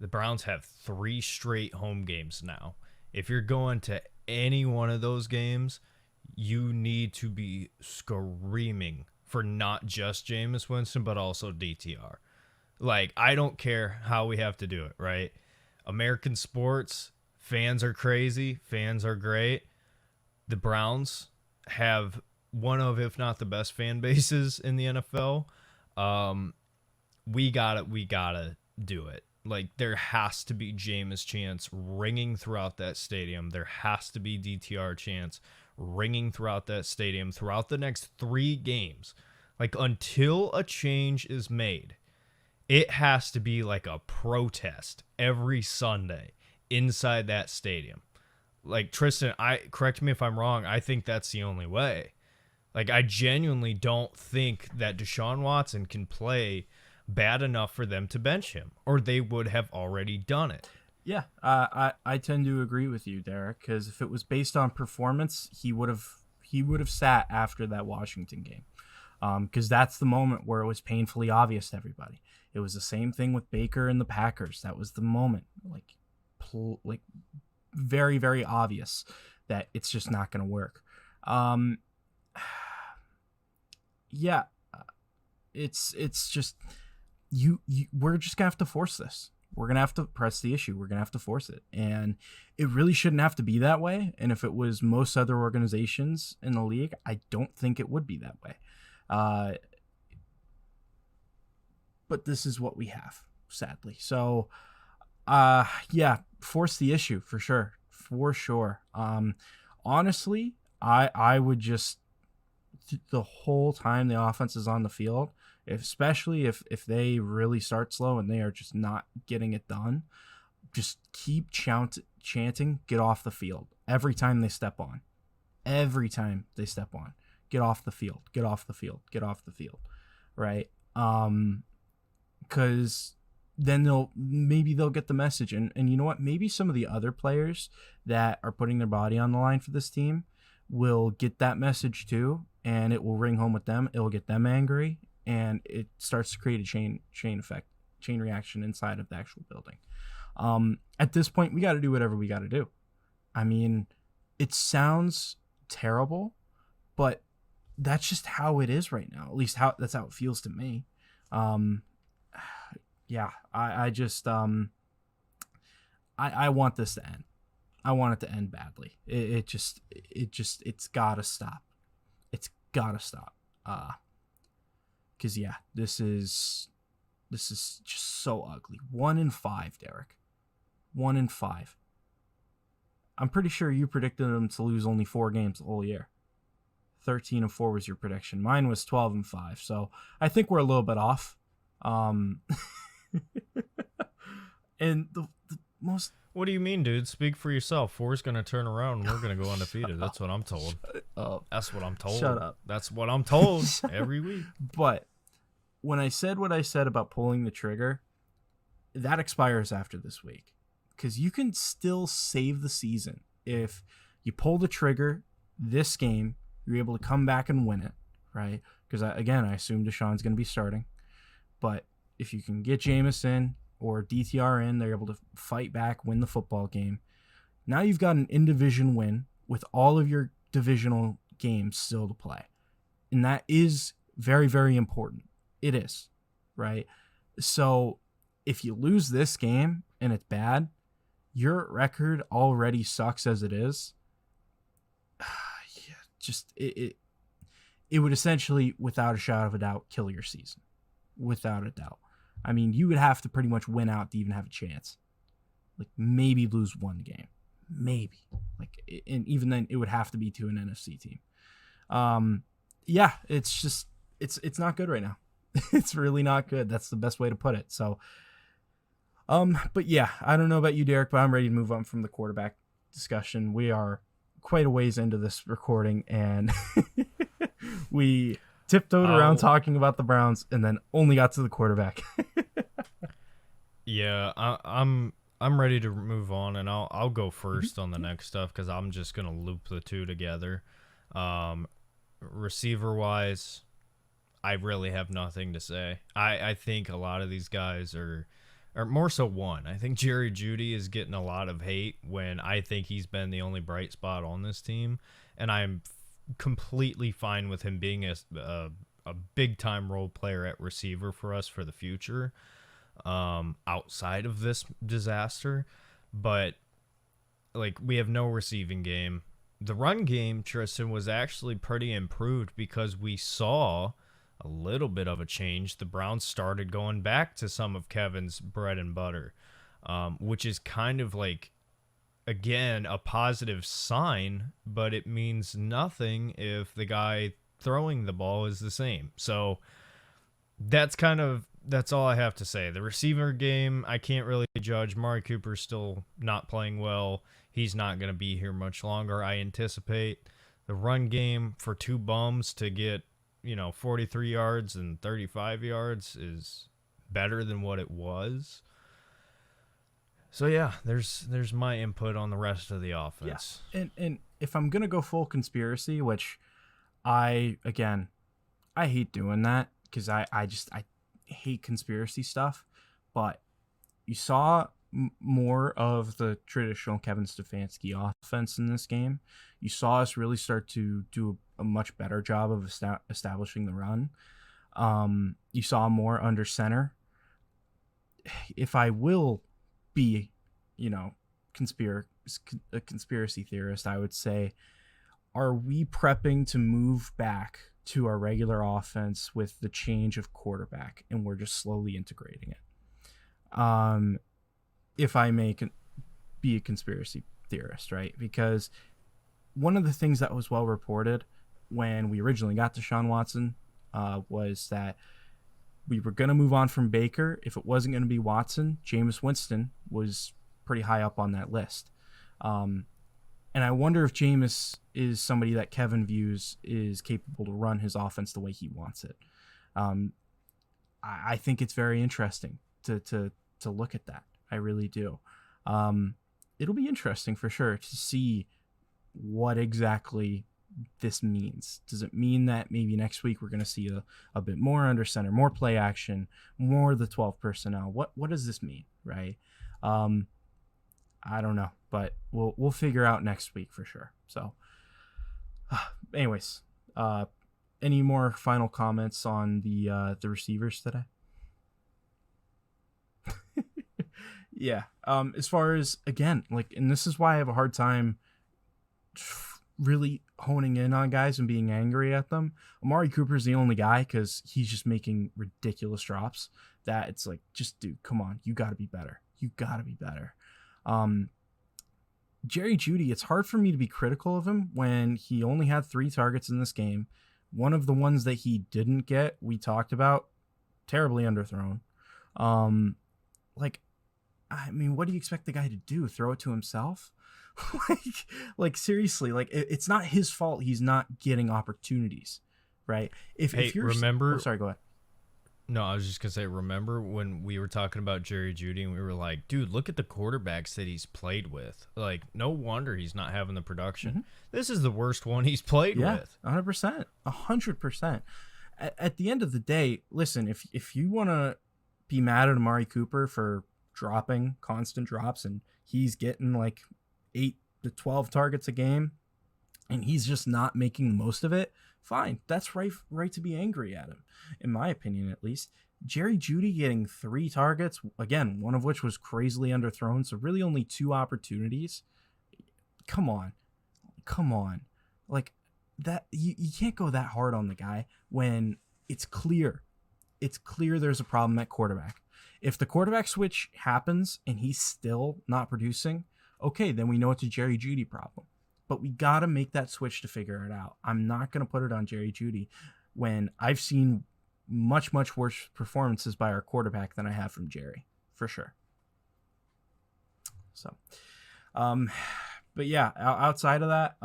the Browns have 3 straight home games now. If you're going to any one of those games, you need to be screaming for not just Jameis Winston, but also DTR. Like, I don't care how we have to do it, right? American sports, fans are crazy, fans are great. The Browns have one of, if not the best fan bases in the NFL. We gotta do it. Like, there has to be Jameis chants ringing throughout that stadium. There has to be DTR chants ringing throughout that stadium throughout the next 3 games. Like, until a change is made, it has to be like a protest every Sunday inside that stadium. Like, Tristan, correct me if I'm wrong, I think that's the only way. Like, I genuinely don't think that Deshaun Watson can play bad enough for them to bench him, or they would have already done it. Yeah, I tend to agree with you, Derek, because if it was based on performance, he would have sat after that Washington game, because that's the moment where it was painfully obvious to everybody. It was the same thing with Baker and the Packers. That was the moment, like very, very obvious that it's just not going to work. Yeah, it's just we're just gonna have to force this. We're gonna have to press the issue. We're gonna have to force it, and it really shouldn't have to be that way. And if it was most other organizations in the league, I don't think it would be that way. but this is what we have, sadly. So, yeah, force the issue for sure. For sure. Honestly, I would just, the whole time the offense is on the field, especially if they really start slow and they are just not getting it done, just keep chanting, get off the field every time they step on. Every time they step on, get off the field, get off the field, get off the field, right? Because then they'll get the message. And you know what? Maybe some of the other players that are putting their body on the line for this team will get that message too, and it will ring home with them. It will get them angry, and it starts to create a chain effect, chain reaction inside of the actual building. At this point, we got to do whatever we got to do. I mean, it sounds terrible, but that's just how it is right now. At least that's how it feels to me. Yeah, I just I want this to end. I want it to end badly. It's gotta stop. It's gotta stop. Cause yeah, this is just so ugly. 1-5, Derek. 1-5. I'm pretty sure you predicted them to lose only 4 games the whole year. 13-4 was your prediction. Mine was 12-5. So I think we're a little bit off. And the most. What do you mean, dude? Speak for yourself. 4's going to turn around and we're going to go undefeated. That's what I'm told. That's what I'm told. Shut up. That's what I'm told every week. But when I said what I said about pulling the trigger, that expires after this week. Because you can still save the season. If you pull the trigger this game, you're able to come back and win it, right? Because, again, I assume Deshaun's going to be starting. But if you can get Jameson or DTR in, they're able to fight back, win the football game. Now you've got an in-division win with all of your divisional games still to play. And that is very, very important. It is, right? So if you lose this game and it's bad, your record already sucks as it is. Yeah, just it would essentially, without a shadow of a doubt, kill your season. Without a doubt. I mean, you would have to pretty much win out to even have a chance. Like, maybe lose 1 game. Maybe. Like, and even then, it would have to be to an NFC team. Yeah, it's just, it's not good right now. It's really not good. That's the best way to put it. So, but yeah, I don't know about you, Derek, but I'm ready to move on from the quarterback discussion. We are quite a ways into this recording, and we tiptoed around talking about the Browns and then only got to the quarterback. Yeah, I'm ready to move on, and I'll go first on the next stuff because I'm just gonna loop the two together. Receiver wise, I really have nothing to say. I think a lot of these guys are more so one. I think Jerry Jeudy is getting a lot of hate when I think he's been the only bright spot on this team, and I'm completely fine with him being a big time role player at receiver for us for the future, outside of this disaster. But like, we have no receiving game. The run game, Tristan, was actually pretty improved because we saw a little bit of a change. The Browns started going back to some of Kevin's bread and butter, which is kind of like, again, a positive sign, but it means nothing if the guy throwing the ball is the same. So that's all I have to say. The receiver game, I can't really judge. Mari Cooper's still not playing well. He's not going to be here much longer, I anticipate. The run game, for 2 bums to get 43 yards and 35 yards is better than what it was. So yeah, there's my input on the rest of the offense. Yeah. And if I'm gonna go full conspiracy, which I hate doing that because I hate conspiracy stuff, but you saw more of the traditional Kevin Stefanski offense in this game. You saw us really start to do a much better job of establishing the run. You saw more under center. If I will be, a conspiracy theorist, I would say, are we prepping to move back to our regular offense with the change of quarterback, and we're just slowly integrating it. If I may be a conspiracy theorist, right? Because one of the things that was well reported when we originally got Deshaun Watson was that we were going to move on from Baker. If it wasn't going to be Watson, Jameis Winston was pretty high up on that list. And I wonder if Jameis is somebody that Kevin views is capable to run his offense the way he wants it. I think it's very interesting to look at that. I really do. It'll be interesting for sure to see what exactly this means. Does it mean that maybe next week we're going to see a bit more under center, more play action, more of the 12 personnel? What does this mean, right? I don't know, but we'll figure out next week for sure. So anyways, any more final comments on the receivers today? Yeah. As far as, again, like, and this is why I have a hard time really honing in on guys and being angry at them. Amari Cooper is the only guy because he's just making ridiculous drops that it's like, just dude, come on, you got to be better. You got to be better. Jerry Jeudy, it's hard for me to be critical of him when he only had 3 targets in this game. One of the ones that he didn't get, we talked about, terribly underthrown. Like, I mean, what do you expect the guy to do? Throw it to himself? like seriously, like it's not his fault he's not getting opportunities, right? If you're remember, oh, sorry, go ahead. No, I was just gonna say, remember when we were talking about Jerry Jeudy and we were like, dude, look at the quarterbacks that he's played with. Like, no wonder he's not having the production. Mm-hmm. This is the worst one he's played with. 100%. At the end of the day, listen, if you want to be mad at Amari Cooper for dropping constant drops and he's getting like 8 to 12 targets a game and he's just not making the most of it, fine. That's right to be angry at him, in my opinion, at least. Jerry Jeudy getting 3 targets, again, one of which was crazily underthrown, so really only 2 opportunities. Come on. Like, that you can't go that hard on the guy when it's clear there's a problem at quarterback. If the quarterback switch happens and he's still not producing, okay, then we know it's a Jerry Jeudy problem. But we got to make that switch to figure it out. I'm not going to put it on Jerry Jeudy when I've seen much, much worse performances by our quarterback than I have from Jerry, for sure. So, but yeah, outside of that,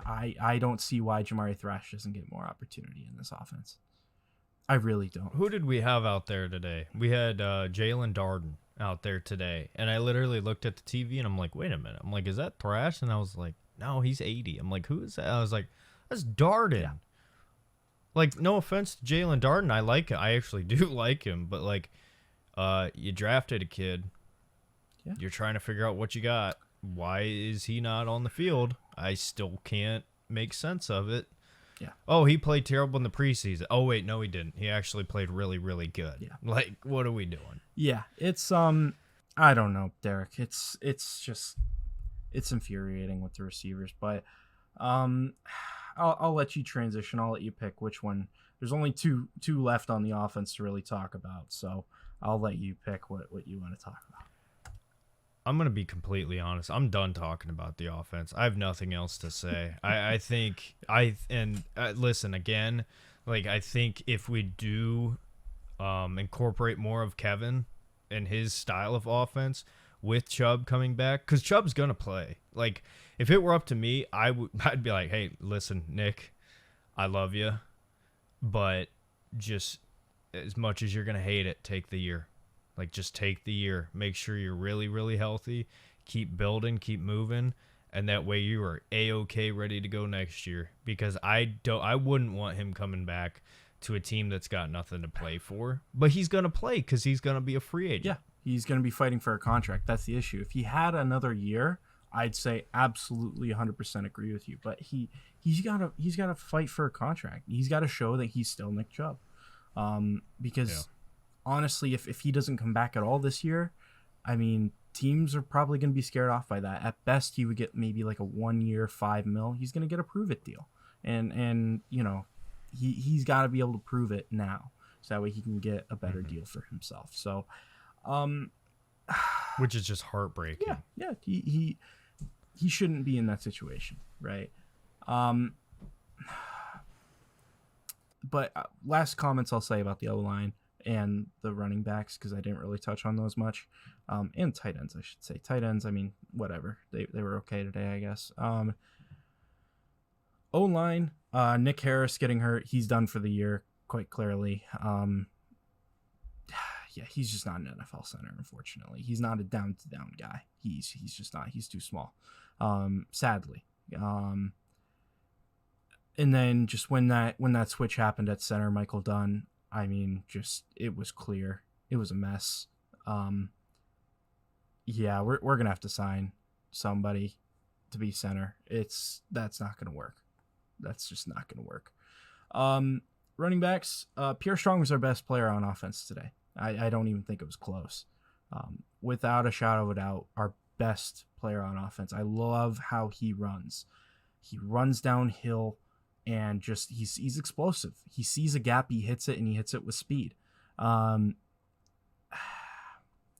I don't see why Jamari Thrash doesn't get more opportunity in this offense. I really don't. Who did we have out there today? We had Jalen Darden out there today, and I literally looked at the TV and I'm like, wait a minute. I'm like, is that Thrash? And I was like, no, he's 80. I'm like, who is that? I was like, that's Darden. Yeah. Like, no offense to Jalen Darden, I like him. I actually do like him, but like, you drafted a kid. Yeah. You're trying to figure out what you got. Why is he not on the field? I still can't make sense of it. Yeah. Oh, he played terrible in the preseason. Oh, wait, no, he didn't. He actually played really, really good. Yeah. Like, what are we doing? Yeah, it's I don't know, Derek. It's just infuriating with the receivers, but I'll let you transition. I'll let you pick which one. There's only two left on the offense to really talk about, so I'll let you pick what you want to talk about. I'm going to be completely honest. I'm done talking about the offense. I have nothing else to say. I think listen, again, like, I think if we do incorporate more of Kevin and his style of offense with Chubb coming back, because Chubb's going to play. Like, if it were up to me, I'd be like, hey, listen, Nick, I love you, but just as much as you're going to hate it, take the year. Like, just take the year. Make sure you're really, really healthy. Keep building, keep moving, and that way you are A-okay ready to go next year. Because I wouldn't want him coming back to a team that's got nothing to play for. But he's going to play because he's going to be a free agent. Yeah, he's going to be fighting for a contract. That's the issue. If he had another year, I'd say absolutely 100% agree with you. But he's got to fight for a contract. He's got to show that he's still Nick Chubb. Because... Yeah. Honestly, if he doesn't come back at all this year, I mean, teams are probably going to be scared off by that. At best, he would get maybe like a 1 year, $5 million. He's going to get a prove-it deal. and he's got to be able to prove it now, so that way he can get a better deal for himself. So, which is just heartbreaking. Yeah, he shouldn't be in that situation, right? But last comments I'll say about the O-line and the running backs, because I didn't really touch on those much, and tight ends, I should say. Tight ends, I mean, whatever. They were okay today, I guess. O-line, Nick Harris getting hurt. He's done for the year, quite clearly. Yeah, he's just not an NFL center, unfortunately. He's not a down-to-down guy. He's just not. He's too small, sadly. And then just when that switch happened at center, Michael Dunn, I mean, just it was clear. It was a mess. Yeah, we're going to have to sign somebody to be center. That's not going to work. That's just not going to work. Running backs, Pierre Strong was our best player on offense today. I don't even think it was close. Without a shadow of a doubt, our best player on offense. I love how he runs. He runs downhill and just he's explosive. He sees a gap, he hits it, and he hits it with speed.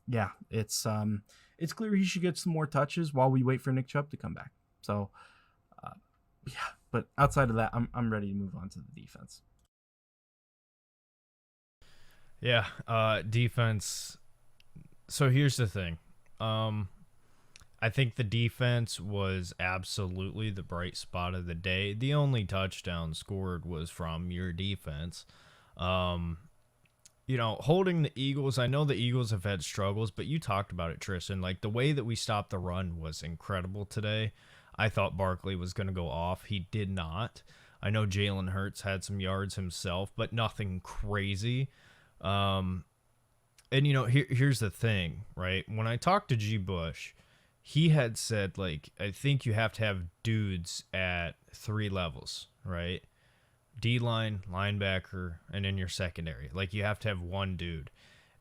Yeah, it's clear he should get some more touches while we wait for Nick Chubb to come back. So, yeah. But outside of that, I'm ready to move on to the defense. Yeah, defense. So here's the thing. I think the defense was absolutely the bright spot of the day. The only touchdown scored was from your defense. Holding the Eagles, I know the Eagles have had struggles, but you talked about it, Tristan. Like, the way that we stopped the run was incredible today. I thought Barkley was going to go off. He did not. I know Jalen Hurts had some yards himself, but nothing crazy. Here's the thing, right? When I talked to G. Bush, he had said, like, I think you have to have dudes at 3 levels, right? D-line, linebacker, and in your secondary. Like, you have to have one dude.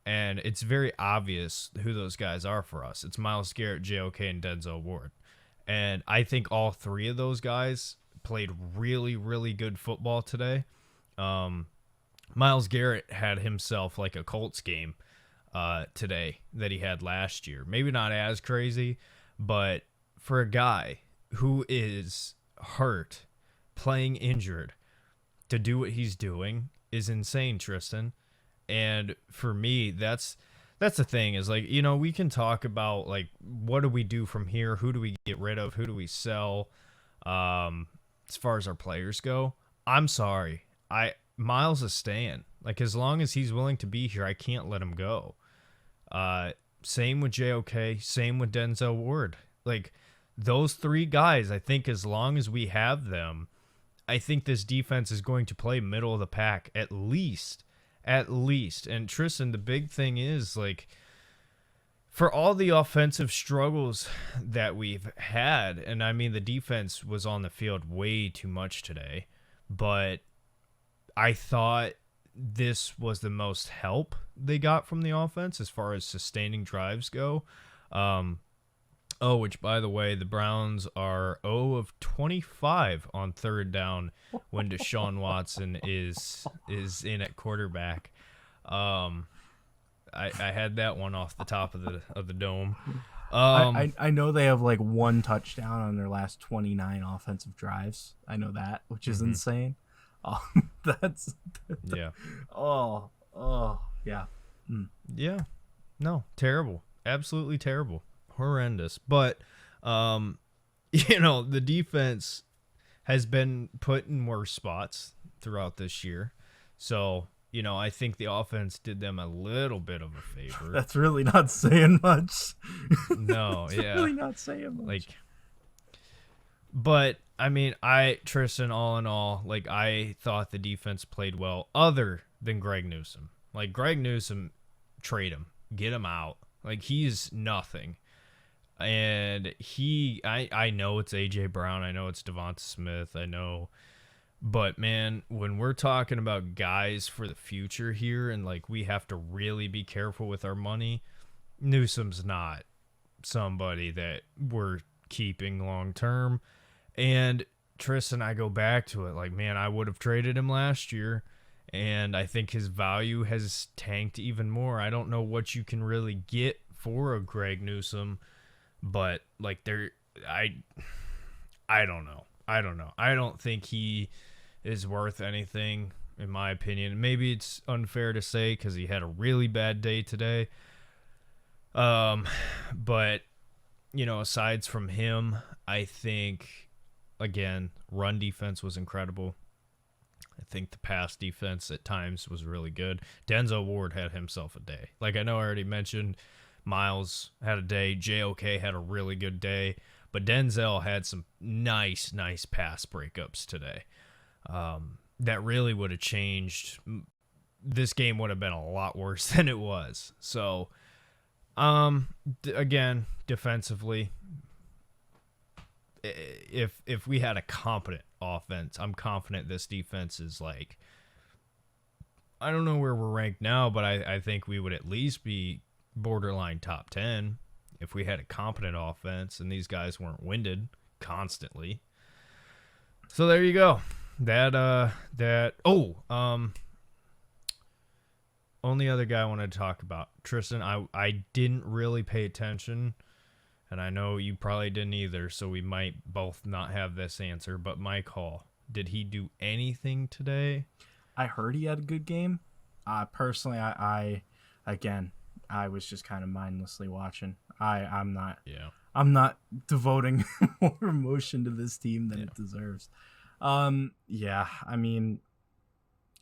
And it's very obvious who those guys are for us. It's Myles Garrett, JOK, and Denzel Ward. And I think all 3 of those guys played really, really good football today. Myles Garrett had himself like a Colts game today that he had last year. Maybe not as crazy, but for a guy who is hurt, playing injured, to do what he's doing is insane, Tristan. And for me, that's the thing is, like, we can talk about, like, what do we do from here? Who do we get rid of? Who do we sell? As far as our players go, I'm sorry. Myles is staying. Like, as long as he's willing to be here, I can't let him go. Same with JOK, same with Denzel Ward. Like, those 3 guys, I think as long as we have them, I think this defense is going to play middle of the pack at least. And Tristan, the big thing is, like, for all the offensive struggles that we've had, and I mean, the defense was on the field way too much today, but I thought this was the most help they got from the offense as far as sustaining drives go. Which, by the way, the Browns are 0 of 25 on 3rd down when Deshaun Watson is in at quarterback. I had that one off the top of the dome. I know they have like 1 touchdown on their last 29 offensive drives. I know that, which is insane. Yeah. Yeah. Yeah. No, terrible. Absolutely terrible. Horrendous. But, the defense has been put in worse spots throughout this year. So, I think the offense did them a little bit of a favor. That's really not saying much. No, yeah. Really not saying much. But, I mean, Tristan, all in all, like, I thought the defense played well other than Greg Newsome. Like, Greg Newsome, trade him. Get him out. Like, he's nothing. And I know it's A.J. Brown. I know it's Devonta Smith. I know. But, man, when we're talking about guys for the future here and, like, we have to really be careful with our money, Newsome's not somebody that we're keeping long term. And Tristan, I go back to it. Like, man, I would have traded him last year, and I think his value has tanked even more. I don't know what you can really get for a Greg Newsome, but like I don't know. I don't think he is worth anything, in my opinion. Maybe it's unfair to say because he had a really bad day today. But, you know, aside from him, I think, again, run defense was incredible. I think the pass defense at times was really good. Denzel Ward had himself a day. Like, I know I already mentioned Myles had a day. JOK had a really good day. But Denzel had some nice pass breakups today. That really would have changed. This game would have been a lot worse than it was. So, again, defensively, if we had a competent offense, I'm confident this defense is like, I don't know where we're ranked now, but I think we would at least be borderline top 10 if we had a competent offense and these guys weren't winded constantly. So there you go. Only other guy I wanted to talk about, Tristan, I didn't really pay attention, and I know you probably didn't either, so we might both not have this answer, but Mike Hall, did he do anything today? I heard he had a good game. Personally, I was just kind of mindlessly watching. I'm not devoting more emotion to this team than it deserves. I mean,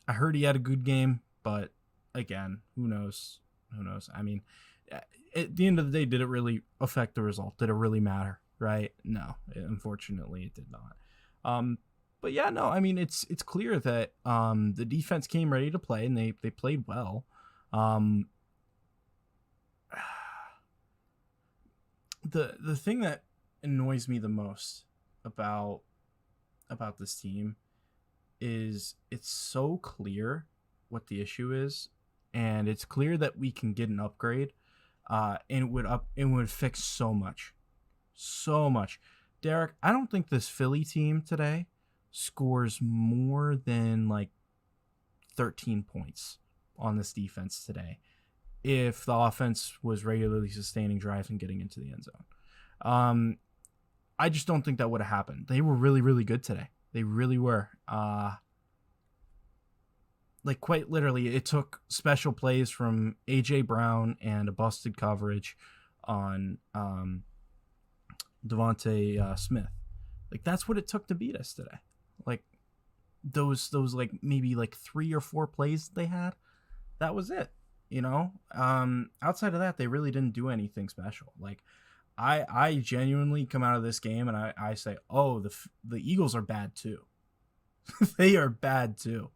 I heard he had a good game, but again, who knows? I mean, at the end of the day, did it really affect the result? Did it really matter? Right? No, unfortunately, it did not. But yeah, no, I mean, it's clear that the defense came ready to play, and they played well. The thing that annoys me the most about this team is it's so clear what the issue is, and it's clear that we can get an upgrade, and it would fix so much. Derek, I don't think this Philly team today scores more than like 13 points on this defense today if the offense was regularly sustaining drives and getting into the end zone. I just don't think that would have happened. They were really, really good today. They really were. Like, quite literally, it took special plays from A.J. Brown and a busted coverage on Devontae Smith. Like, that's what it took to beat us today. Like, those like maybe like 3 or 4 plays they had, that was it. You know, outside of that, they really didn't do anything special. Like, I genuinely come out of this game and I say, oh, the Eagles are bad too. They are bad too.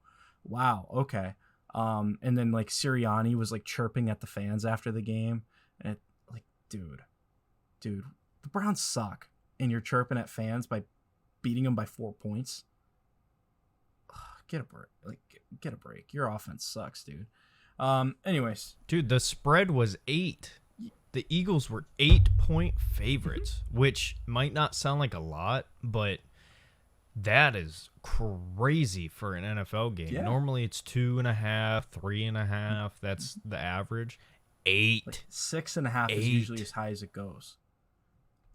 Wow. Okay. And then like Sirianni was like chirping at the fans after the game, and like, dude, the Browns suck, and you're chirping at fans by beating them by 4 points. Ugh, get a break. Like, get a break. Your offense sucks, dude. Anyways, dude, the spread was 8. The Eagles were 8-point favorites, which might not sound like a lot, but that is crazy for an NFL game. Yeah. Normally it's 2.5, 3.5. That's the average. 8. Like 6.5 is usually as high as it goes.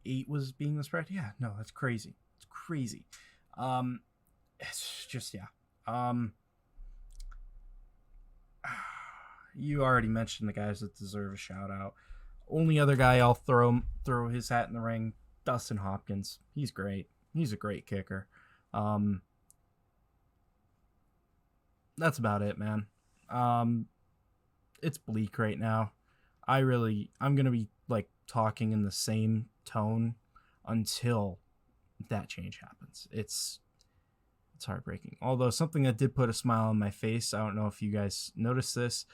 8 was being the spread. Yeah, no, that's crazy. It's crazy. It's just, yeah. You already mentioned the guys that deserve a shout out. Only other guy I'll throw his hat in the ring, Dustin Hopkins. He's great. He's a great kicker. That's about it, man. It's bleak right now. I'm going to be like talking in the same tone until that change happens. It's heartbreaking. Although something that did put a smile on my face, I don't know if you guys noticed this.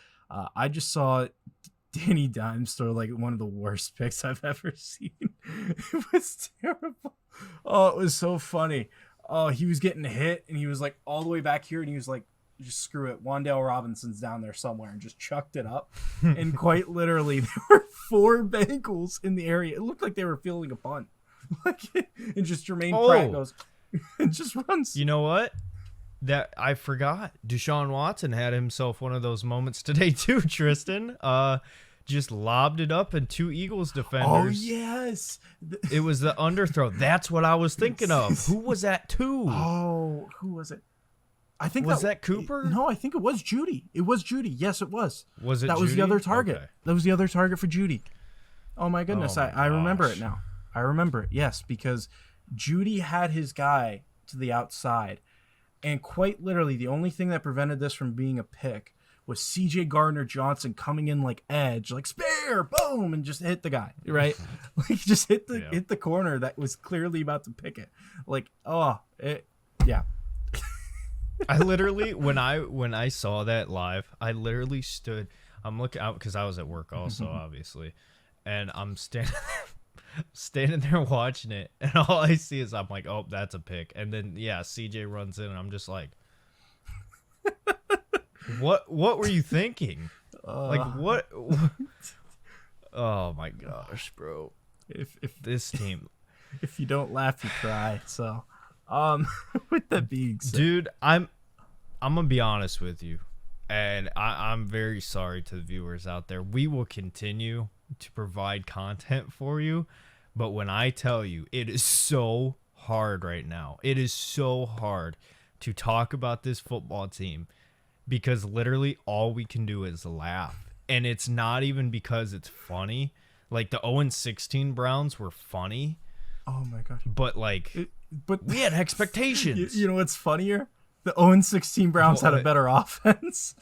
I just saw Danny Dimes throw like one of the worst picks I've ever seen. It was terrible. Oh, it was so funny. Oh, he was getting hit and he was like all the way back here and he was like, just screw it. Wandale Robinson's down there somewhere, and just chucked it up. And quite literally, there were 4 Bengals in the area. It looked like they were fielding a punt. And just Jermaine Pratt goes, and just runs. You know what? That I forgot. Deshaun Watson had himself one of those moments today too, Tristan. Just lobbed it up and 2 Eagles defenders. Oh yes, It was the underthrow. That's what I was thinking of. Who was that to? Oh, who was it? I think Was that Cooper? No, I think it was Judy. It was Judy. Yes, it was. Was it That was the Judy? other target. Okay. That was the other target for Judy. Oh my goodness, Oh my I remember gosh. it now. I remember it. Yes, because Judy had his guy to the outside, and quite literally, the only thing that prevented this from being a pick was CJ Gardner-Johnson coming in like edge, like spare, boom, and just hit the guy, right? Like just hit the corner that was clearly about to pick it. Like, yeah. I literally when I saw that live, I literally stood. I'm looking out because I was at work also, obviously, and I'm standing there watching it, and all I see is I'm like, oh, that's a pick, and then CJ runs in, and I'm just like, what were you thinking? Like what? Oh my gosh, bro! If This team. if you don't laugh, you cry. So, with that being said, Dude, I'm gonna be honest with you, and I'm very sorry to the viewers out there. We will continue to provide content for you, but when I tell you, it is so hard right now. It is so hard to talk about this football team because literally all we can do is laugh, and it's not even because it's funny. Like the 0-16 Browns were funny, oh my gosh, but like. but We had expectations. You know what's funnier? The 0-16 Browns had a What? better offense.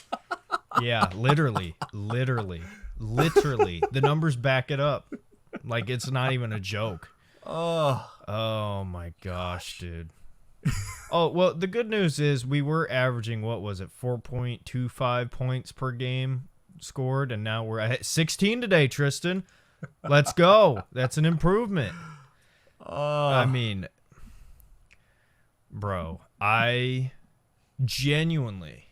Yeah, literally. The numbers back it up. Like, it's not even a joke. Oh my gosh, dude. Oh, well, the good news is we were averaging, 4.25 points per game scored, and now we're at 16 today, Tristan. Let's go. That's an improvement. I mean, bro, I genuinely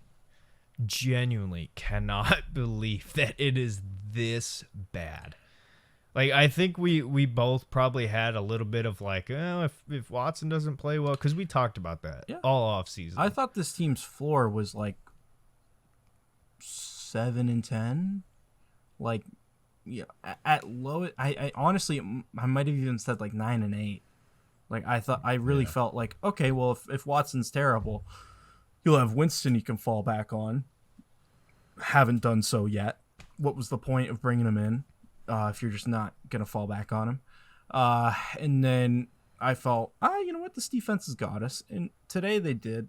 cannot believe that it is this bad. Like, I think we both probably had a little bit of like, if Watson doesn't play well, because we talked about that all off season. I thought this team's floor was like 7-10. Like, yeah, at low, I honestly, I might have even said like 9-8. Like, I really felt like, okay, well, if Watson's terrible, you'll have Winston you can fall back on. Haven't done so yet. What was the point of bringing him in if you're just not going to fall back on him? And then I felt, you know what? This defense has got us. And today they did.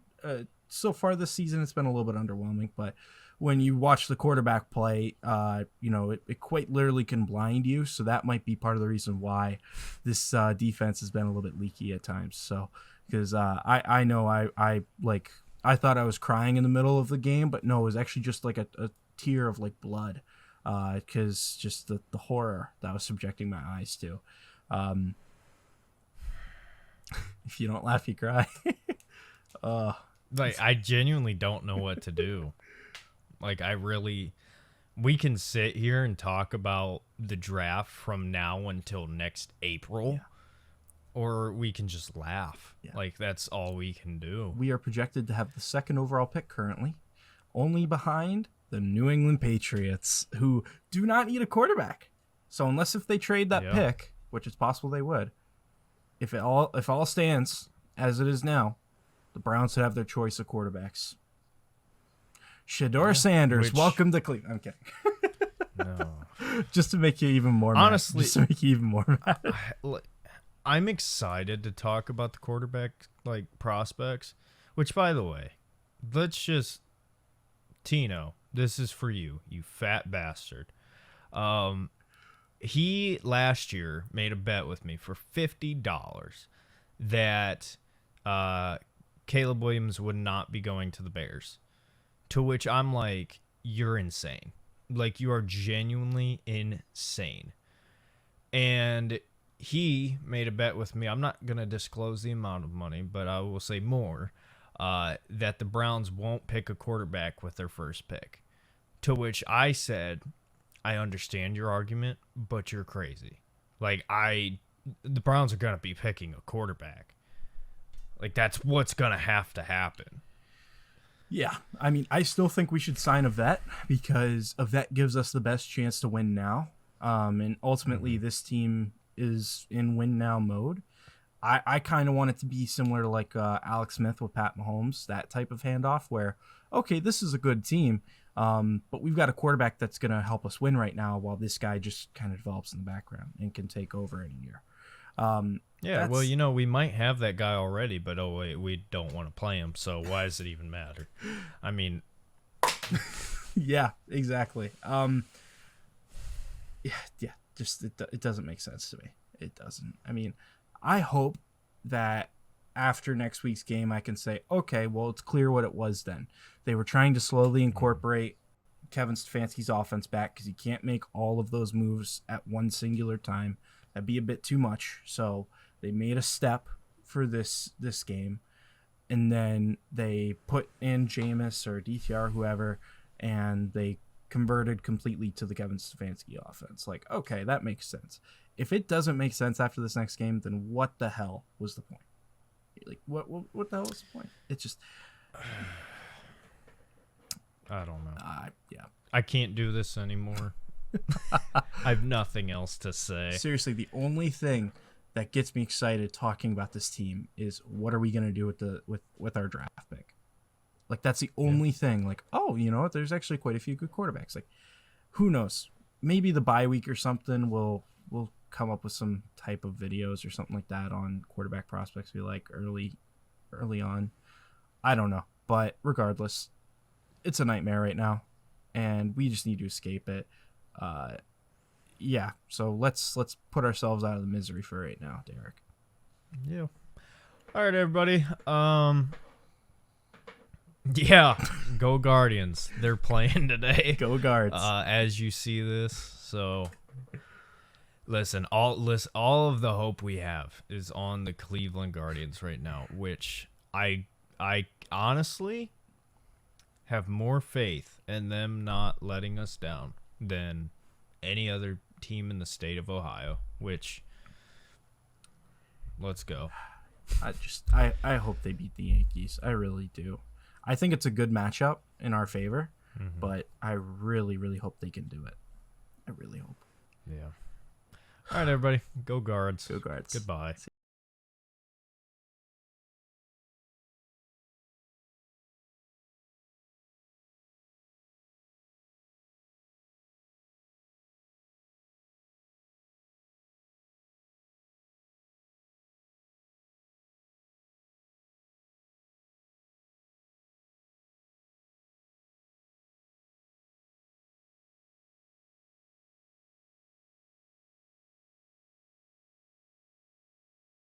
So far this season, it's been a little bit underwhelming. But when you watch the quarterback play, it quite literally can blind you. So that might be part of the reason why this defense has been a little bit leaky at times. So because I know I thought I was crying in the middle of the game, but no, it was actually just like a tear of like blood, because just the horror that I was subjecting my eyes to. If you don't laugh, you cry. Like, I genuinely don't know what to do. Like, we can sit here and talk about the draft from now until next April, or we can just laugh. Yeah. Like, that's all we can do. We are projected to have the second overall pick currently, only behind the New England Patriots, who do not need a quarterback. So unless if they trade that pick, which it's possible they would, if all stands as it is now, the Browns would have their choice of quarterbacks. Shedeur Sanders, welcome to Cleveland. I'm kidding. No. Just to make you even more mad. Honestly, Just to make you even more mad. I'm excited to talk about the quarterback prospects, which, by the way, let's just Tino, this is for you, you fat bastard. He last year made a bet with me for $50 that Caleb Williams would not be going to the Bears. To which I'm like, you're insane. Like, you are genuinely insane. And he made a bet with me. I'm not going to disclose the amount of money, but I will say more, that the Browns won't pick a quarterback with their first pick. To which I said, I understand your argument, but you're crazy. Like, the Browns are going to be picking a quarterback. Like, that's what's going to have to happen. Yeah, I mean, I still think we should sign a vet because a vet gives us the best chance to win now. And ultimately, this team is in win now mode. I kind of want it to be similar to like Alex Smith with Pat Mahomes, that type of handoff where, okay, this is a good team, but we've got a quarterback that's going to help us win right now while this guy just kind of develops in the background and can take over any year. Yeah, well, we might have that guy already, but oh wait, we don't want to play him, so why does it even matter? I mean, yeah, exactly. Yeah, just it doesn't make sense to me. It doesn't. I mean, I hope that after next week's game, I can say, okay, well, it's clear what it was then. They were trying to slowly incorporate Kevin Stefanski's offense back because he can't make all of those moves at one singular time. That'd be a bit too much. So they made a step for this game, and then they put in Jameis or DTR, whoever, and they converted completely to the Kevin Stefanski offense. Like, okay, that makes sense. If it doesn't make sense after this next game, then what the hell was the point? Like, what the hell was the point? It's just, I don't know. Yeah. I can't do this anymore. I have nothing else to say. Seriously, the only thing that gets me excited talking about this team is what are we going to do with our draft pick? Like, that's the only thing. Like, oh, you know what? There's actually quite a few good quarterbacks. Like, who knows? Maybe the bye week or something will come up with some type of videos or something like that on quarterback prospects we like early on. I don't know. But regardless, it's a nightmare right now, and we just need to escape it. Yeah, so let's put ourselves out of the misery for right now, Derek. Yeah. All right, everybody. Yeah, go Guardians. They're playing today. Go Guards. As you see this, so listen, all of the hope we have is on the Cleveland Guardians right now, which I honestly have more faith in them not letting us down than any other team in the state of Ohio, which let's go. I hope they beat the Yankees. I really do. I think it's a good matchup in our favor, but I really, really hope they can do it. I really hope. Yeah. All right, everybody. Go Guards. Go Guards. Goodbye.